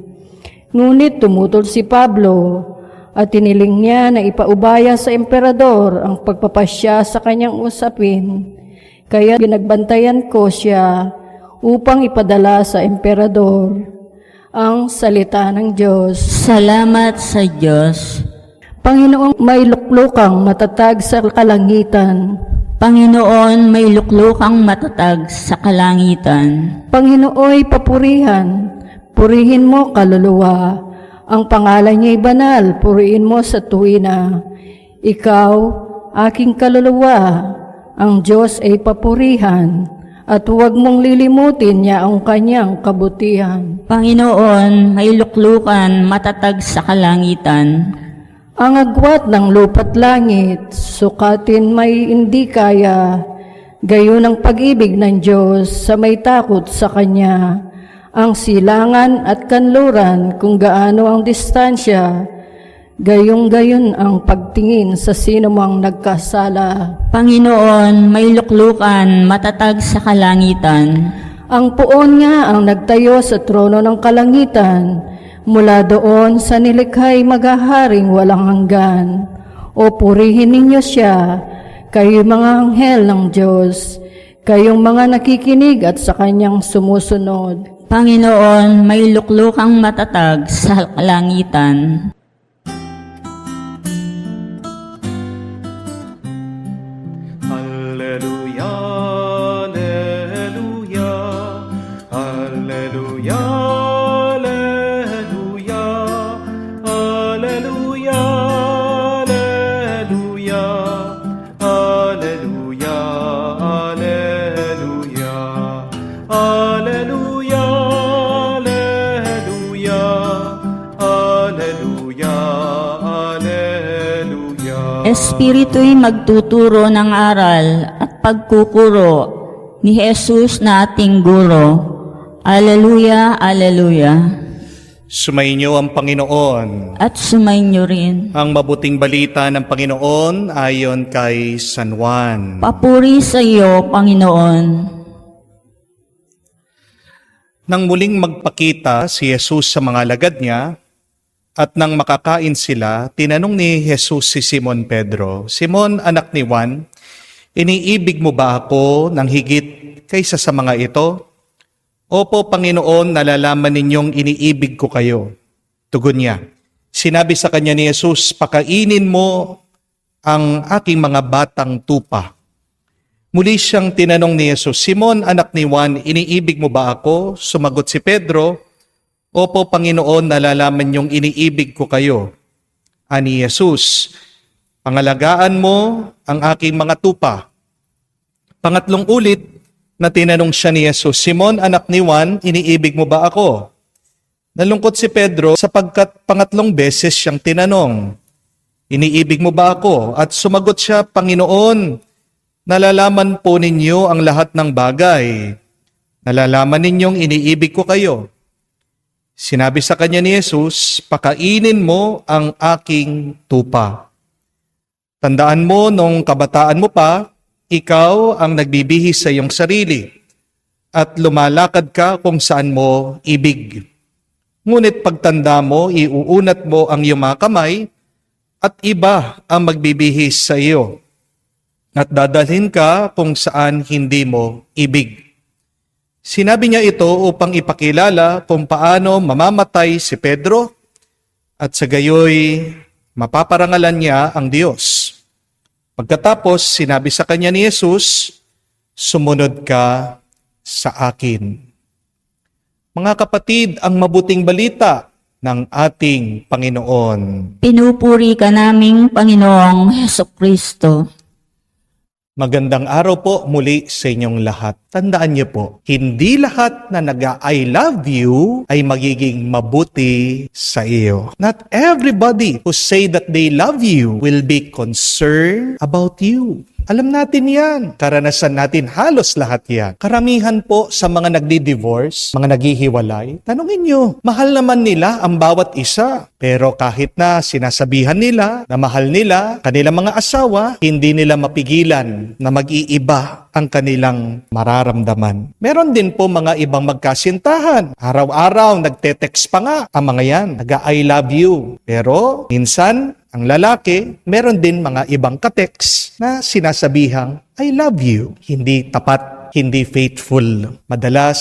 Ngunit tumutol si Pablo at tiniling niya na ipaubaya sa emperador ang pagpapasya sa kanyang usapin. Kaya binagbantayan ko siya upang ipadala sa emperador. Ang salita ng Diyos. Salamat sa Diyos. Panginoong may luklukang matatag sa kalangitan. Panginoon, may luklukang matatag sa kalangitan. Panginooy papurihan, purihin mo kaluluwa. Ang pangalan niya'y banal, purihin mo sa tuwina. Ikaw, aking kaluluwa, ang Diyos ay papurihan, at huwag mong lilimutin niya ang kanyang kabutihan. Panginoon, may luklukan matatag sa kalangitan. Ang agwat ng lupa't langit, sukatin may hindi kaya, gayon ang pag-ibig ng Diyos sa may takot sa Kanya. Ang silangan at kanluran kung gaano ang distansya, gayong-gayon ang pagtingin sa sino mang nagkasala. Panginoon, may luklukan matatag sa kalangitan. Ang puon nga ang nagtayo sa trono ng kalangitan, mula doon sa nilikhay maghaharing walang hanggan. O purihin ninyo siya, kayo mga anghel ng Diyos, kayong mga nakikinig at sa kanyang sumusunod. Panginoon, may luklukang matatag sa kalangitan. Alleluia, alleluia, alleluia, alleluia, alleluia, alleluia, alleluia, alleluia, alleluia, alleluia, alleluia. Espiritu'y magtuturo ng aral at pagkukuro ni Jesus na ating guro. Alleluia, alleluia. Sumainyo ang Panginoon. At sumainyo rin. Ang mabuting balita ng Panginoon ayon kay San Juan. Papuri sa iyo, Panginoon. Nang muling magpakita si Jesus sa mga alagad niya, at nang makakain sila, tinanong ni Jesus si Simon Pedro, Simon, anak ni Juan, iniibig mo ba ako ng higit kaysa sa mga ito? Opo, Panginoon, nalalaman ninyong iniibig ko kayo. Tugon niya. Sinabi sa kanya ni Jesus, pakainin mo ang aking mga batang tupa. Muli siyang tinanong ni Jesus, Simon, anak ni Juan, iniibig mo ba ako? Sumagot si Pedro, Opo, Panginoon, nalalaman niyong iniibig ko kayo. Ani Jesus, pangalagaan mo ang aking mga tupa. Pangatlong ulit na tinanong siya ni Jesus, Simon, anak ni Juan, iniibig mo ba ako? Nalungkot si Pedro sapagkat pangatlong beses siyang tinanong, iniibig mo ba ako? At sumagot siya, Panginoon, nalalaman po ninyo ang lahat ng bagay. Nalalaman ninyong iniibig ko kayo. Sinabi sa kanya ni Jesus, pakainin mo ang aking tupa. Tandaan mo nung kabataan mo pa, ikaw ang nagbibihis sa iyong sarili at lumalakad ka kung saan mo ibig. Ngunit pagtanda mo, iuunat mo ang iyong mga kamay at iba ang magbibihis sa iyo at dadalhin ka kung saan hindi mo ibig. Sinabi niya ito upang ipakilala kung paano mamamatay si Pedro at sa gayoy mapaparangalan niya ang Diyos. Pagkatapos, sinabi sa kanya ni Jesus, sumunod ka sa akin. Mga kapatid, ang mabuting balita ng ating Panginoon. Pinupuri ka naming Panginoong Hesukristo. Magandang araw po muli sa inyong lahat. Tandaan niyo po, hindi lahat na nag-I love you ay magiging mabuti sa iyo. Not everybody who say that they love you will be concerned about you. Alam natin yan. Karanasan natin halos lahat yan. Karamihan po sa mga nagdi-divorce, mga naghihiwalay, tanungin nyo, mahal naman nila ang bawat isa. Pero kahit na sinasabihan nila na mahal nila kanilang mga asawa, hindi nila mapigilan na mag-iiba ang kanilang mararamdaman. Meron din po mga ibang magkasintahan. Araw-araw, nagte-text pa nga ang mga yan. Nag-I love you. Pero minsan, ang lalaki, meron din mga ibang kateks na sinasabihang, I love you. Hindi tapat, hindi faithful. Madalas,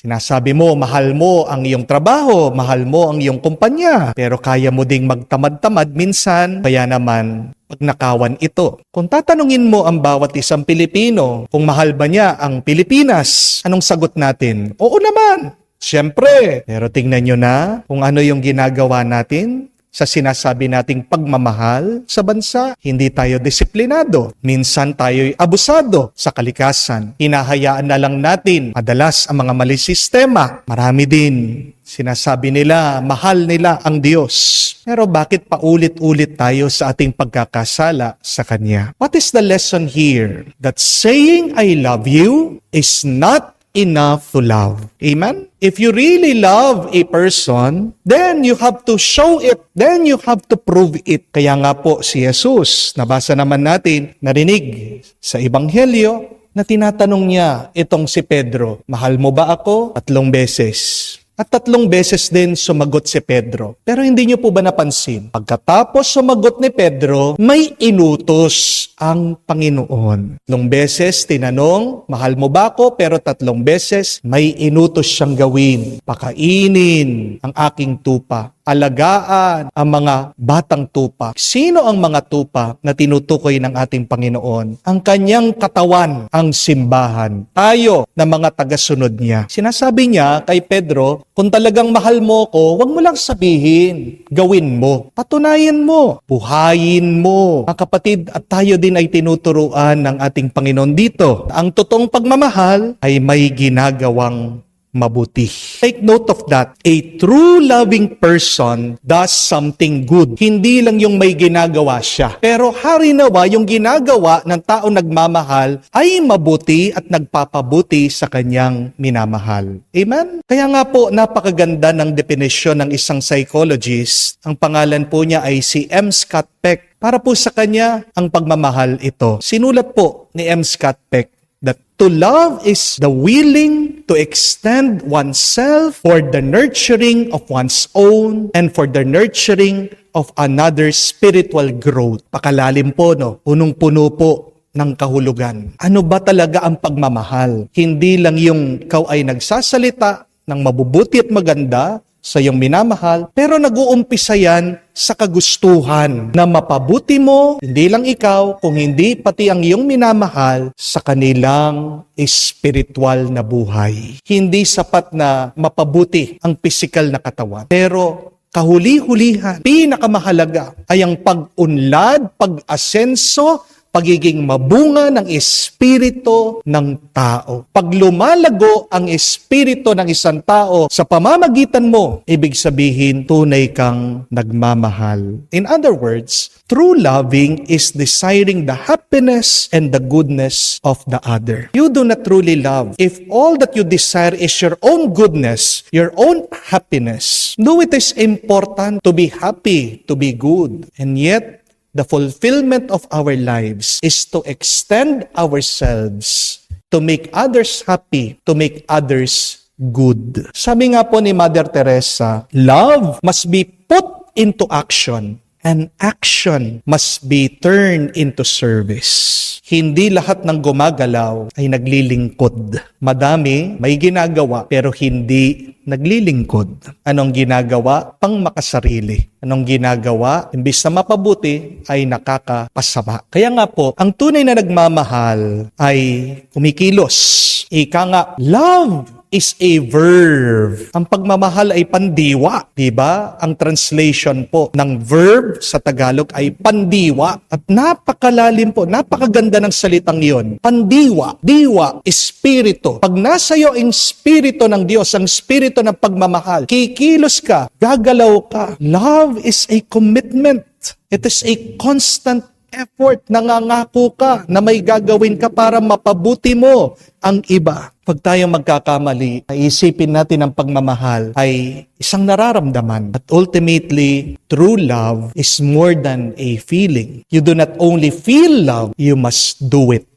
sinasabi mo, mahal mo ang iyong trabaho, mahal mo ang iyong kumpanya, pero kaya mo ding magtamad-tamad minsan, kaya naman, pagnakawan ito. Kung tatanungin mo ang bawat isang Pilipino, kung mahal ba niya ang Pilipinas, anong sagot natin? Oo naman, siyempre. Pero tingnan nyo na kung ano yung ginagawa natin sa sinasabi nating pagmamahal sa bansa. Hindi tayo disiplinado. Minsan tayo'y abusado sa kalikasan. Hinahayaan na lang natin madalas ang mga mali sistema. Marami din sinasabi nila, mahal nila ang Diyos. Pero bakit paulit-ulit tayo sa ating pagkakasala sa Kanya? What is the lesson here? That saying I love you is not enough to love. Amen? If you really love a person, then you have to show it. Then you have to prove it. Kaya nga po si Jesus, nabasa naman natin, narinig sa Ebanghelyo, na tinatanong niya itong si Pedro, mahal mo ba ako? 3 beses. At 3 beses din sumagot si Pedro. Pero hindi niyo po ba napansin? Pagkatapos sumagot ni Pedro, may inutos ang Panginoon. 3 beses tinanong, mahal mo ba ako? Pero 3 beses may inutos siyang gawin. Pakainin ang aking tupa. Alagaan ang mga batang tupa. Sino ang mga tupa na tinutukoy ng ating Panginoon? Ang kanyang katawan, ang simbahan. Tayo na mga tagasunod niya. Sinasabi niya kay Pedro, kung talagang mahal mo ko, huwag mo lang sabihin. Gawin mo. Patunayan mo. Buhayin mo. Mga kapatid, at tayo din ay tinuturuan ng ating Panginoon dito. Ang totoong pagmamahal ay may ginagawang mabuti. Take note of that. A true loving person does something good. Hindi lang yung may ginagawa siya. Pero harinawa yung ginagawa ng tao nagmamahal ay mabuti at nagpapabuti sa kanyang minamahal. Amen? Kaya nga po, napakaganda ng definisyon ng isang psychologist. Ang pangalan po niya ay si M. Scott Peck. Para po sa kanya, ang pagmamahal ito. Sinulat po ni M. Scott Peck that to love is the willing to extend oneself for the nurturing of one's own and for the nurturing of another's spiritual growth. Pakalalim po, no? Punong-puno po ng kahulugan. Ano ba talaga ang pagmamahal? Hindi lang yung ikaw ay nagsasalita ng mabubuti at maganda sa iyong minamahal, pero nag-uumpisa yan sa kagustuhan na mapabuti mo, hindi lang ikaw, kung hindi pati ang iyong minamahal sa kanilang espiritual na buhay. Hindi sapat na mapabuti ang pisikal na katawan, pero kahuli-hulihan, pinakamahalaga ay ang pag-unlad, pag-asenso, pagiging mabunga ng espiritu ng tao. Pag lumalago ang espiritu ng isang tao sa pamamagitan mo, ibig sabihin, tunay kang nagmamahal. In other words, true loving is desiring the happiness and the goodness of the other. You do not truly love if all that you desire is your own goodness, your own happiness. No, it is important to be happy, to be good, and yet, the fulfillment of our lives is to extend ourselves, to make others happy, to make others good. Sabi nga po ni Mother Teresa, love must be put into action and action must be turned into service. Hindi lahat ng gumagalaw ay naglilingkod. Madami may ginagawa pero hindi naglilingkod. Anong ginagawa? Pang makasarili. Anong ginagawa? Imbis na mapabuti ay nakakapasama. Kaya nga po, ang tunay na nagmamahal ay kumikilos. Ika nga, love is a verb. Ang pagmamahal ay pandiwa, di ba? Ang translation po ng verb sa Tagalog ay pandiwa. At napakalalim po, napakaganda ng salitang iyon. Pandiwa, diwa, espiritu. Pag nasa iyo ang espiritu ng Diyos, ang espiritu ng pagmamahal, kikilos ka, gagalaw ka. Love is a commitment. It is a constant effort, nangangako ka na may gagawin ka para mapabuti mo ang iba. Pag tayo magkakamali, isipin natin ang pagmamahal ay isang nararamdaman. At ultimately, true love is more than a feeling. You do not only feel love, you must do it.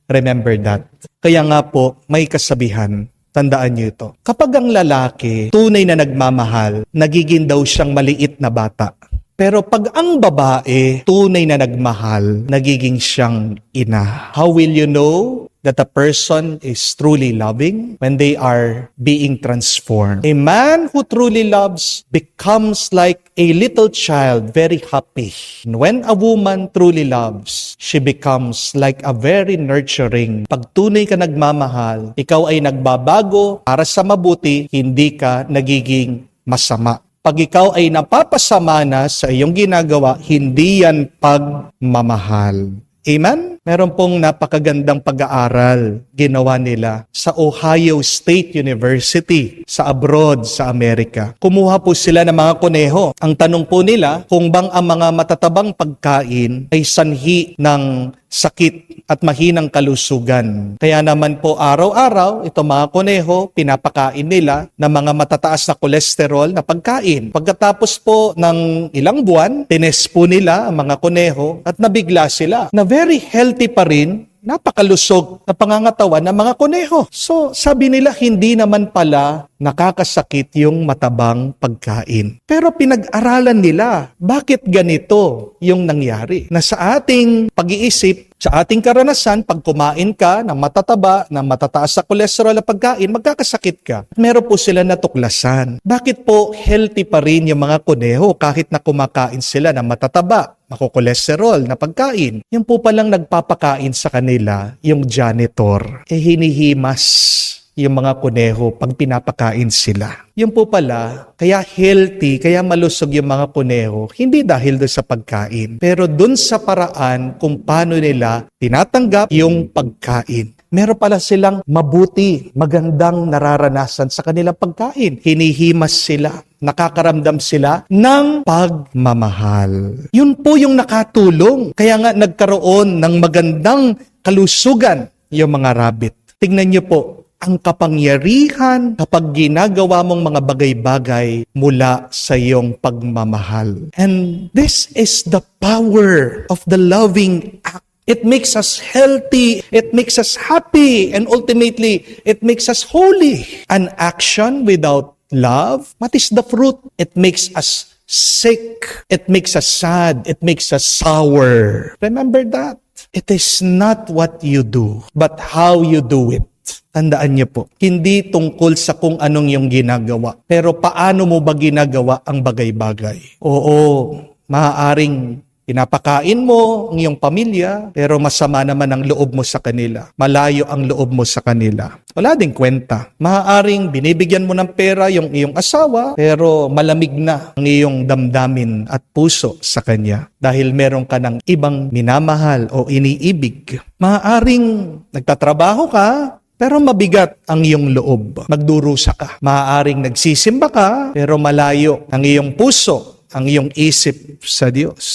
Remember that. Kaya nga po, may kasabihan. Tandaan niyo ito. Kapag ang lalaki tunay na nagmamahal, nagiging daw siyang maliit na bata. Pero pag ang babae tunay na nagmahal, nagiging siyang ina. How will you know that a person is truly loving? When they are being transformed. A man who truly loves becomes like a little child, very happy. And when a woman truly loves, she becomes like a very nurturing. Pag tunay ka nagmamahal, ikaw ay nagbabago para sa mabuti, hindi ka nagiging masama. Pag ikaw ay napapasama na sa iyong ginagawa, hindi yan pagmamahal. Amen? Meron pong napakagandang pag-aaral ginawa nila sa Ohio State University sa abroad sa Amerika. Kumuha po sila ng mga kuneho. Ang tanong po nila kung bang ang mga matatabang pagkain ay sanhi ng sakit at mahinang kalusugan. Kaya naman po araw-araw, ito mga kuneho, pinapakain nila ng mga matataas na kolesterol na pagkain. Pagkatapos po ng ilang buwan, tinest po nila ang mga kuneho at nabigla sila na very healthy pa rin, napakalusog na pangangatawan ng mga kuneho. So, sabi nila, hindi naman pala nakakasakit yung matabang pagkain. Pero pinag-aralan nila, bakit ganito yung nangyari? Na sa ating pag-iisip, sa ating karanasan, pag kumain ka ng matataba, ng matataas sa kolesterol na pagkain, magkakasakit ka. Meron po sila natuklasan. Bakit po healthy pa rin yung mga kuneho kahit na kumakain sila ng matataba, makokolesterol na pagkain? Yung po palang nagpapakain sa kanila, yung janitor, hinihimas yung mga kuneho pag pinapakain sila. Yung po pala, kaya healthy, kaya malusog yung mga kuneho, hindi dahil doon sa pagkain, pero doon sa paraan kung paano nila tinatanggap yung pagkain. Meron pala silang mabuti, magandang nararanasan sa kanilang pagkain. Hinihimas sila, nakakaramdam sila ng pagmamahal. Yun po yung nakatulong. Kaya nga nagkaroon ng magandang kalusugan yung mga rabbit. Tingnan niyo po, ang kapangyarihan kapag ginagawa mong mga bagay-bagay mula sa iyong pagmamahal. And this is the power of the loving act. It makes us healthy, it makes us happy, and ultimately, it makes us holy. An action without love, what is the fruit? It makes us sick, it makes us sad, it makes us sour. Remember that. It is not what you do, but how you do it. Tandaan niyo po, hindi tungkol sa kung anong yung ginagawa, pero paano mo ba ginagawa ang bagay-bagay. Oo, maaaring pinapakain mo ang iyong pamilya, pero masama naman ang loob mo sa kanila. Malayo ang loob mo sa kanila. Wala ding kwenta. Maaaring binibigyan mo ng pera yung iyong asawa, pero malamig na ang iyong damdamin at puso sa kanya dahil meron ka ng ibang minamahal o iniibig. Maaaring nagtatrabaho ka, pero mabigat ang iyong loob. Magdurusa ka. Maaaring nagsisimba ka, pero malayo ang iyong puso, ang iyong isip sa Diyos.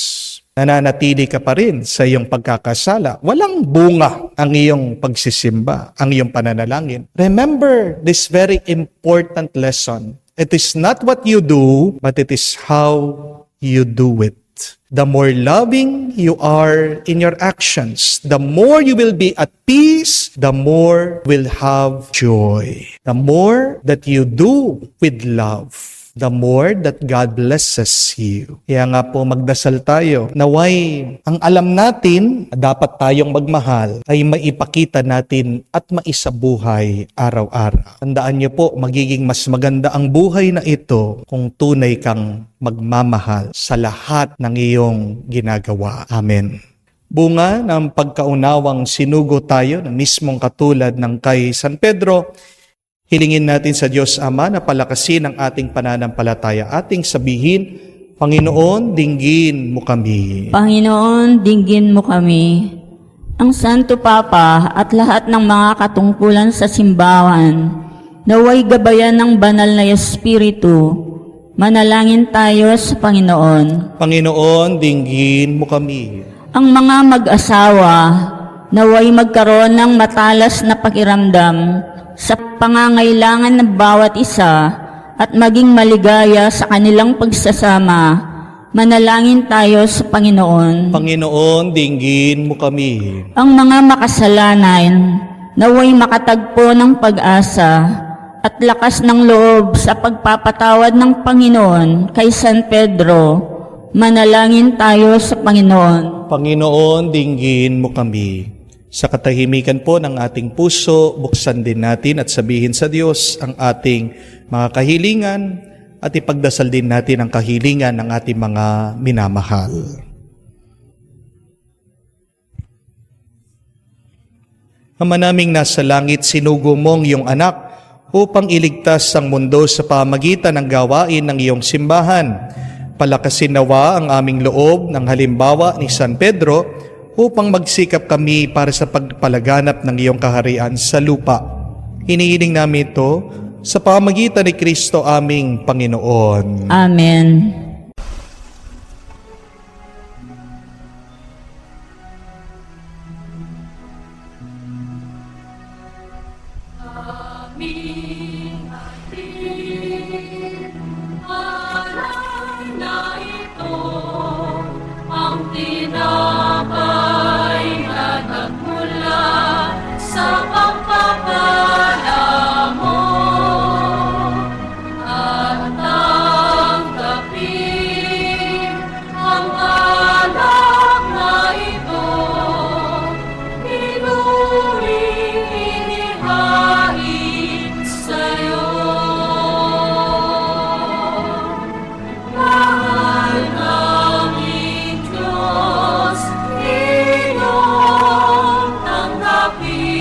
Nananatili ka pa rin sa iyong pagkakasala. Walang bunga ang iyong pagsisimba, ang iyong pananalangin. Remember this very important lesson. It is not what you do, but it is how you do it. The more loving you are in your actions, the more you will be at peace, the more will have joy. The more that you do with love, the more that God blesses you. Kaya nga po magdasal tayo, naway ang alam natin, dapat tayong magmahal, ay maipakita natin at maisabuhay araw-araw. Tandaan niyo po, magiging mas maganda ang buhay na ito kung tunay kang magmamahal sa lahat ng iyong ginagawa. Amen. Bunga ng pagkaunawang sinugo tayo na mismong katulad ng kay San Pedro, hilingin natin sa Diyos Ama na palakasin ang ating pananampalataya. Ating sabihin, Panginoon, dinggin mo kami. Panginoon, dinggin mo kami. Ang Santo Papa at lahat ng mga katungkulan sa simbahan, naway gabayan ng banal na Espiritu. Manalangin tayo sa Panginoon. Panginoon, dinggin mo kami. Ang mga mag-asawa naway magkaroon ng matalas na pakiramdam sa pangangailangan ng bawat isa at maging maligaya sa kanilang pagsasama. Manalangin tayo sa Panginoon. Panginoon, dinggin mo kami. Ang mga makasalanan naway makatagpo ng pag-asa at lakas ng loob sa pagpapatawad ng Panginoon kay San Pedro. Manalangin tayo sa Panginoon. Panginoon, dinggin mo kami. Sa katahimikan po ng ating puso, buksan din natin at sabihin sa Diyos ang ating mga kahilingan at ipagdasal din natin ang kahilingan ng ating mga minamahal. Ama naming nasa langit, sinugo mong iyong anak upang iligtas ang mundo sa pamagitan ng gawain ng iyong simbahan. Palakasin nawa ang aming loob ng halimbawa ni San Pedro upang magsikap kami para sa pagpalaganap ng iyong kaharian sa lupa. Hinihiling namin ito sa pamagitan ni Kristo aming Panginoon. Amen. Aming ating alay na ito, ang tinapay na nagmula sa pagpapala mo. At tanggapin ang alak na ito, inuring inihain sa'yo. Mahal naming Diyos, iyong tanggapin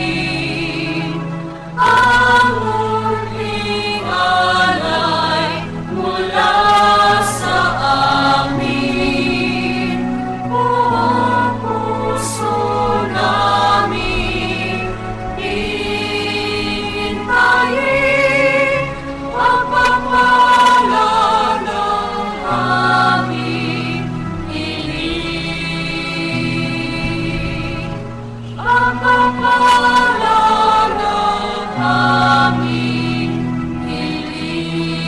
ang munting alay mula sa amin. Buong puso namin hintayin pagpapala ng aming hiling. Pagpapala ng aming hiling.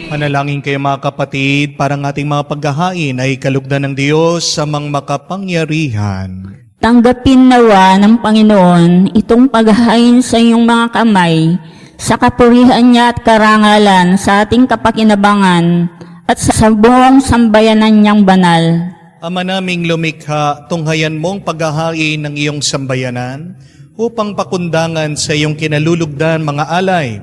Manalangin kayo mga kapatid, parang ating mga paghahain ay kalugdan ng Diyos sa mga makapangyarihan. Tanggapin nawa ng Panginoon itong paghahain sa iyong mga kamay, sa kapurihan niya at karangalan sa ating kapakinabangan at sa buong sambayanan niyang banal. Ama naming lumikha, tunghayan mong paghahain ng iyong sambayanan upang pakundangan sa iyong kinalulugdan mga alay.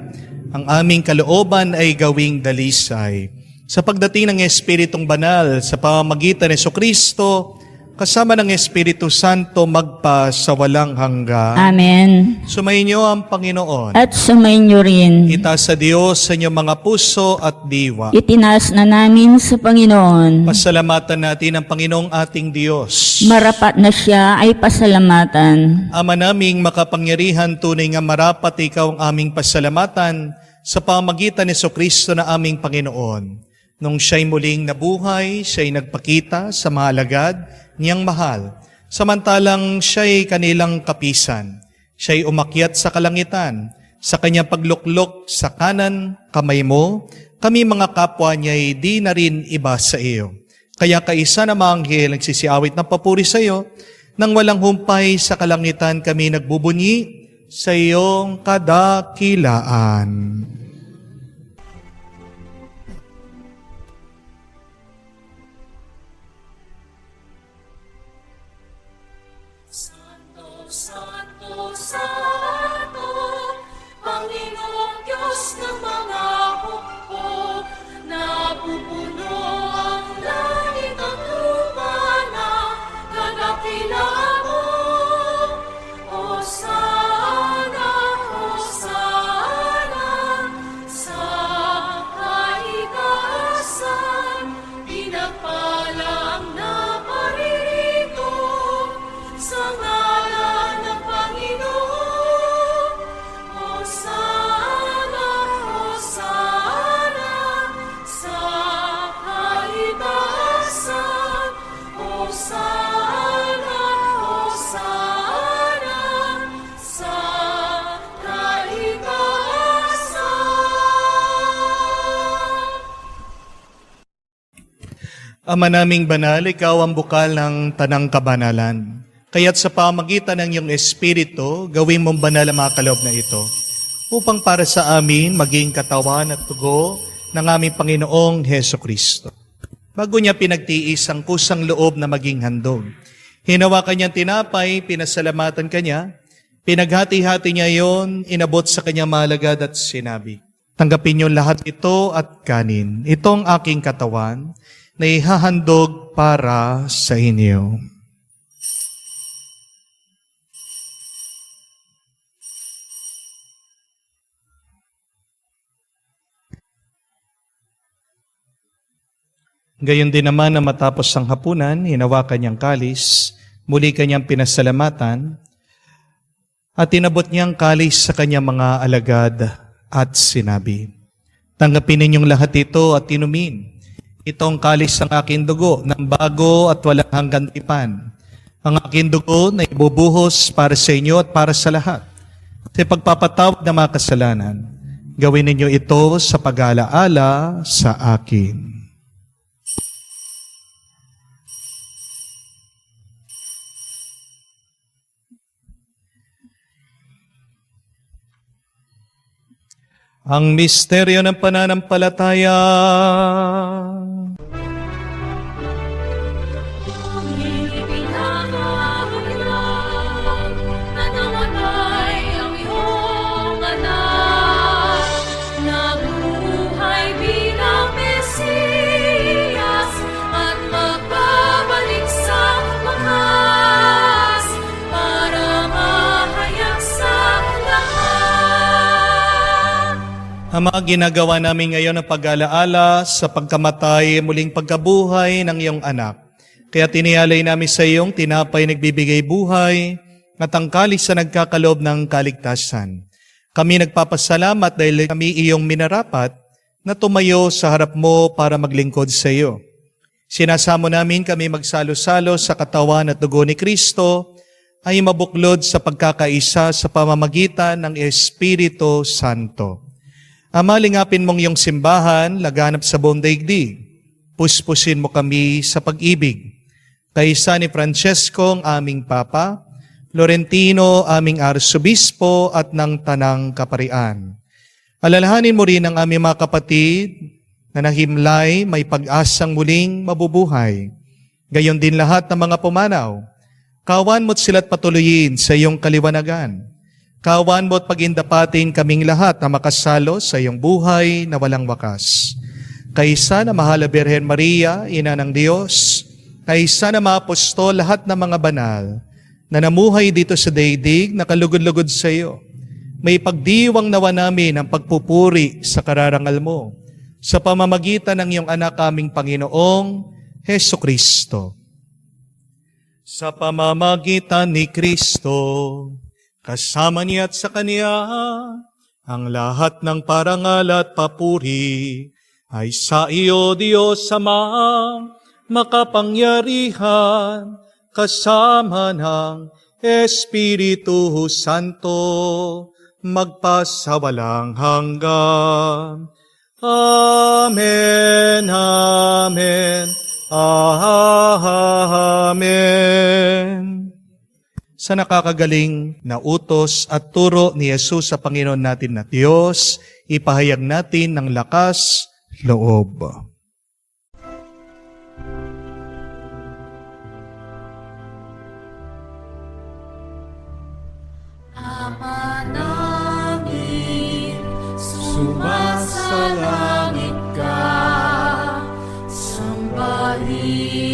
Ang aming kalooban ay gawing dalisay. Sa pagdating ng Espiritong Banal sa pamamagitan ni Jesucristo, kasama ng Espiritu Santo magpa sa walang hanggan. Amen. Sumayin niyo ang Panginoon. At sumayin niyo rin. Itaas sa Diyos sa inyong mga puso at diwa. Itinaas na namin sa Panginoon. Pasalamatan natin ang Panginoong ating Diyos. Marapat na siya ay pasalamatan. Ama naming makapangyarihan, tunay nga marapat ikaw ang aming pasalamatan sa pamagitan ni Jesucristo na aming Panginoon. Nung siya'y muling nabuhay, siya'y nagpakita sa mga alagad niyang mahal. Samantalang siya'y kanilang kapisan. Siya'y umakyat sa kalangitan. Sa kanyang pagluklok sa kanan kamay mo, kami mga kapwa niya'y di na rin iba sa iyo. Kaya kaisa na mga anghel nagsisiawit ng papuri sa iyo, nang walang humpay sa kalangitan kami nagbubunyi sa iyong kadakilaan. Santo, Santo, Santo, Panginoong Diyos ng mga hukbo, napupuno ang langit at lupa na kadakilaan mo. Hosana, Hosana, sa kaitaasan, pinagpala ang naparito sa ngalan ng Panginoon. Ama naming banal, ikaw ang bukal ng tanang kabanalan. Kaya't sa pamagitan ng iyong Espiritu, gawin mong banal ang mga kaloob na ito, upang para sa amin maging katawan at tugo ng aming Panginoong Heso Kristo. Bago niya pinagtiis ang kusang loob na maging handog, hinawakan niyang tinapay, pinasalamatan kanya, pinaghati-hati niya yon, inabot sa kanyang malagad at sinabi, tanggapin niyo lahat ito at kanin. Itong aking katawan na ihahandog para sa inyo. Gayon din naman na matapos ang hapunan, hinawakan niyang kalis, muli kanyang pinasalamatan, at tinabot niyang kalis sa kanyang mga alagad at sinabi, tanggapin ninyong lahat ito at inumin. Itong kalis ng aking dugo ng bago at walang hanggang tipan. Ang aking dugo na ibubuhos para sa inyo at para sa lahat. Sa pagpapatawad ng mga kasalanan, gawin ninyo ito sa pag-alaala sa akin. Ang misteryo ng pananampalataya. Ang mga ginagawa namin ngayon ng pag-alaala sa pagkamatay, muling pagkabuhay ng iyong anak. Kaya tinialay namin sa iyong tinapay nagbibigay buhay at ang kalis na nagkakaloob ng kaligtasan. Kami nagpapasalamat dahil kami iyong minarapat na tumayo sa harap mo para maglingkod sa iyo. Sinasamo namin kami magsalo-salo sa katawan at dugo ni Kristo ay mabuklod sa pagkakaisa sa pamamagitan ng Espiritu Santo. Ama, lingapin mong iyong simbahan, laganap sa buong daigdig. Puspusin mo kami sa pag-ibig. Kaysa ni Francesco, ang aming Papa, Florentino, aming Arsobispo, at ng Tanang Kaparian. Alalahanin mo rin ang aming mga kapatid na nahimlay, may pag-asang muling mabubuhay. Gayon din lahat ng mga pumanaw. Kawan mo't sila't patuloyin sa iyong kaliwanagan. Kawan mo at pagindapatin kaming lahat na makasalo sa iyong buhay na walang wakas. Kaysa na mahal na Birhen Maria, Ina ng Diyos, kaysa na mga apostol, lahat ng mga banal na namuhay dito sa daigdig na kalugod-lugod sa iyo, may pagdiwang nawa namin ang pagpupuri sa kararangal mo sa pamamagitan ng iyong anak aming Panginoong Heso Kristo. Sa pamamagitan ni Kristo, kasama niya at sa Kanya, ang lahat ng parangal at papuri ay sa iyo, Diyos Ama, makapangyarihan, kasama ng Espiritu Santo, magpasawalang hanggan. Amen, Amen, Amen. Sa nakakagaling na utos at turo ni Jesus sa Panginoon natin na Diyos, ipahayag natin ng lakas loob. Ama namin, sumasalangit ka, sambahin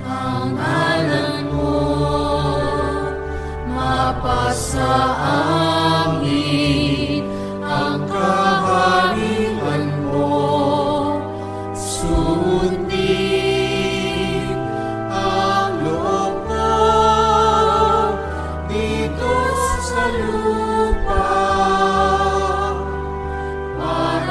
ang ngalan mo, mapasa amin ang kaharian mo, sundin ang loob mo dito sa lupa para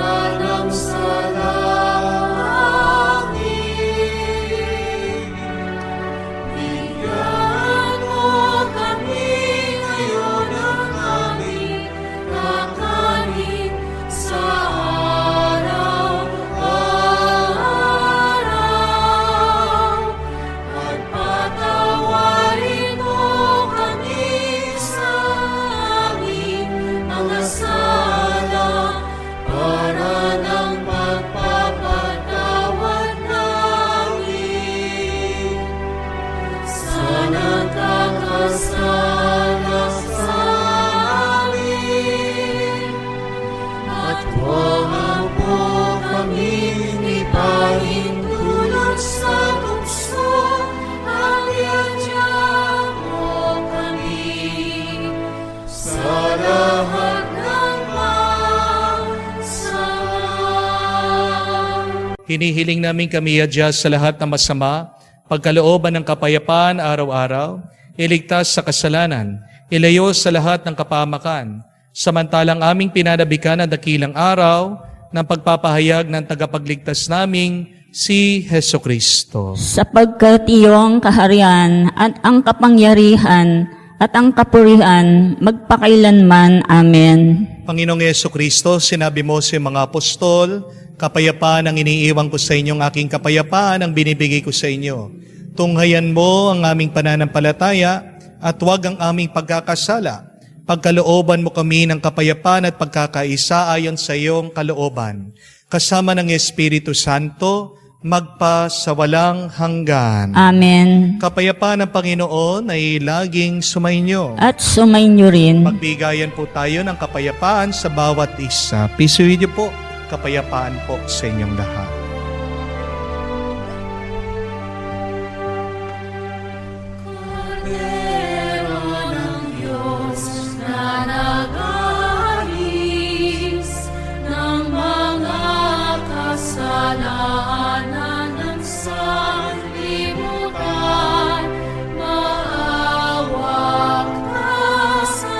Hinihiling namin kami adya sa lahat ng masama, pagkalooban ng kapayapaan araw-araw, iligtas sa kasalanan, ilayo sa lahat ng kapahamakan, samantalang aming pinanabikan ang dakilang araw ng pagpapahayag ng tagapagligtas naming si Heso Kristo. Sapagkat iyong kaharian at ang kapangyarihan at ang kapurihan magpakailanman. Amen. Panginoong Heso Kristo, sinabi mo sa mga apostol, kapayapaan ang iniiwan ko sa inyong aking kapayapaan ang binibigay ko sa inyo. Tunghayan mo ang aming pananampalataya at huwag ang aming pagkakasala. Pagkalooban mo kami ng kapayapaan at pagkakaisa ayon sa iyong kalooban. Kasama ng Espiritu Santo, magpa sa walang hanggan. Amen. Kapayapaan ng Panginoon ay laging sumainyo. At sumainyo rin. Magbigayan po tayo ng kapayapaan sa bawat isa. Pisuhin niyo po, kapayapaan po sa inyong lahat. Kordero ng Diyos na nag-aalis ng mga kasalanan ng sanlibutan, maawa ka sa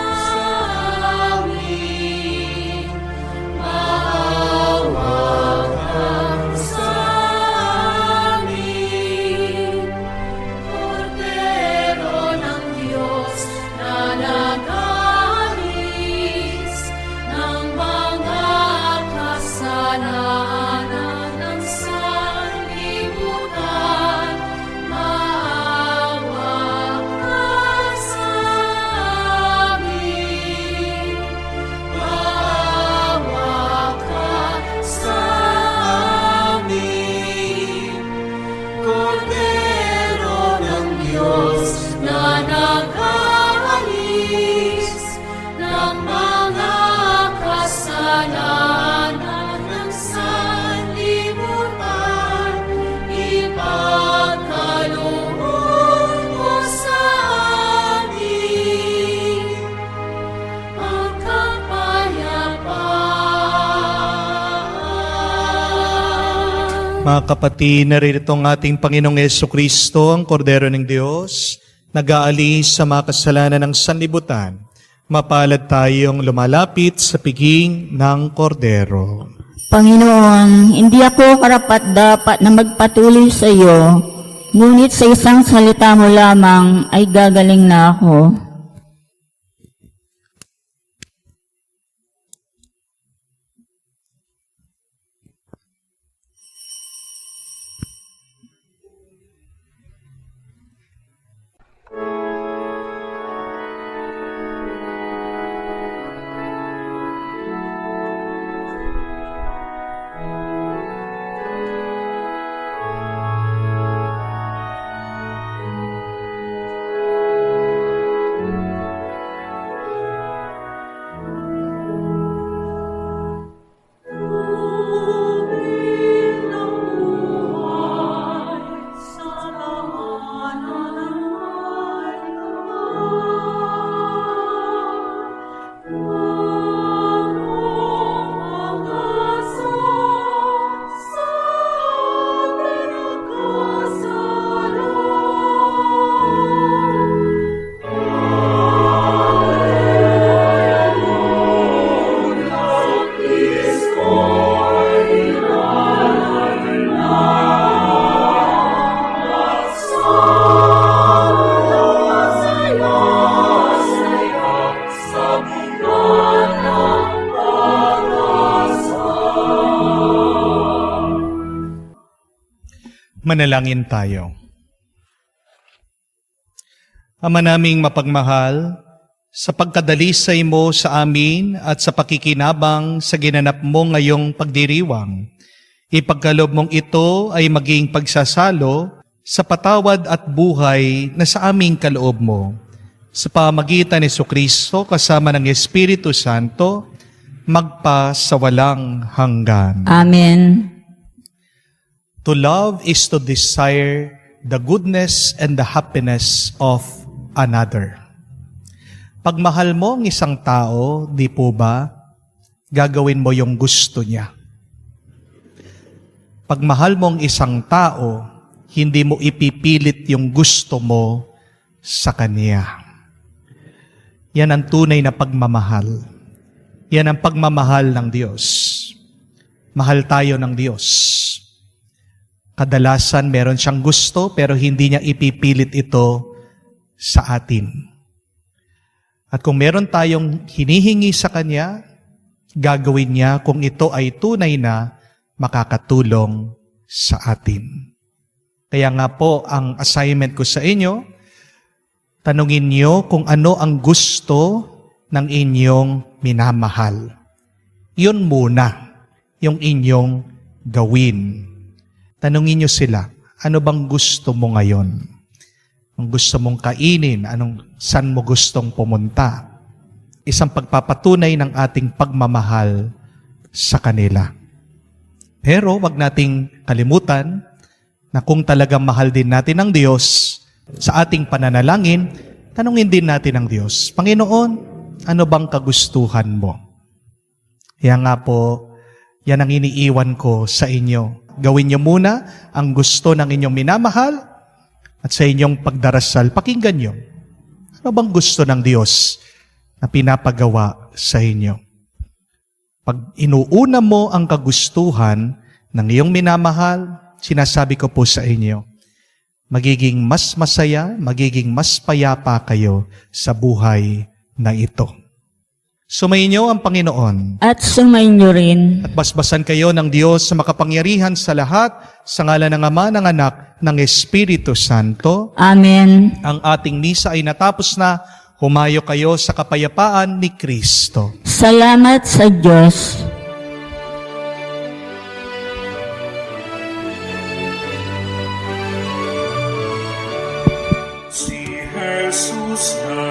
amin. Maawa ka sa amin. Kordero ng Diyos na nag-aalis ng mga kasalanan ng sanlibutan, maawa ka sa amin. Maawa ka sa amin. Kordero ng Diyos na nag-aalis ng mga kasalanan ng sanlibutan, ipagkaloob mo sa amin ang kapayapaan. Mga kapatid, naririto ang ating Panginoong Yesu Kristo, ang Kordero ng Diyos, nag-aalis sa mga kasalanan ng sanlibutan. Mapalad tayong lumalapit sa piging ng Kordero. Panginoon, hindi ako karapat-dapat na magpatuloy sa iyo, ngunit sa isang salita mo lamang ay gagaling na ako. Manalangin tayo. Ama naming mapagmahal, sa pagkadalisay mo sa amin at sa pakikinabang sa ginanap mo ngayong pagdiriwang, ipagkaloob mong ito ay maging pagsasalo sa patawad at buhay na sa aming kaloob mo. Sa pamagitan ni Jesucristo kasama ng Espiritu Santo, magpa sa walang hanggan. Amen. To love is to desire the goodness and the happiness of another. Pagmahal mo ang isang tao, di po ba, gagawin mo yung gusto niya. Pag mahal mo ang isang tao, hindi mo ipipilit yung gusto mo sa kanya. Yan ang tunay na pagmamahal. Yan ang pagmamahal ng Diyos. Mahal tayo ng Diyos. Kadalasan meron siyang gusto pero hindi niya ipipilit ito sa atin. At kung meron tayong hinihingi sa Kanya, gagawin niya kung ito ay tunay na makakatulong sa atin. Kaya nga po, ang assignment ko sa inyo, tanungin niyo kung ano ang gusto ng inyong minamahal. Yun muna, yung inyong gawin. Tanungin niyo sila, ano bang gusto mo ngayon? Ang gusto mong kainin, saan mo gustong pumunta? Isang pagpapatunay ng ating pagmamahal sa kanila. Pero wag nating kalimutan na kung talagang mahal din natin ang Diyos, sa ating pananalangin, tanungin din natin ang Diyos, Panginoon, ano bang kagustuhan mo? Kaya nga po, yan ang iniiwan ko sa inyo. Gawin niyo muna ang gusto ng inyong minamahal at sa inyong pagdarasal, pakinggan niyo. Ano bang gusto ng Diyos na pinapagawa sa inyo? Pag inuuna mo ang kagustuhan ng iyong minamahal, sinasabi ko po sa inyo, magiging mas masaya, magiging mas payapa kayo sa buhay na ito. Sumainyo ang Panginoon. At sumainyo rin. At basbasan kayo ng Diyos sa makapangyarihan sa lahat, sa ngalan ng Ama, ng Anak, ng Espiritu Santo. Amen. Ang ating misa ay natapos na. Humayo kayo sa kapayapaan ni Kristo. Salamat sa Diyos. Si Jesus na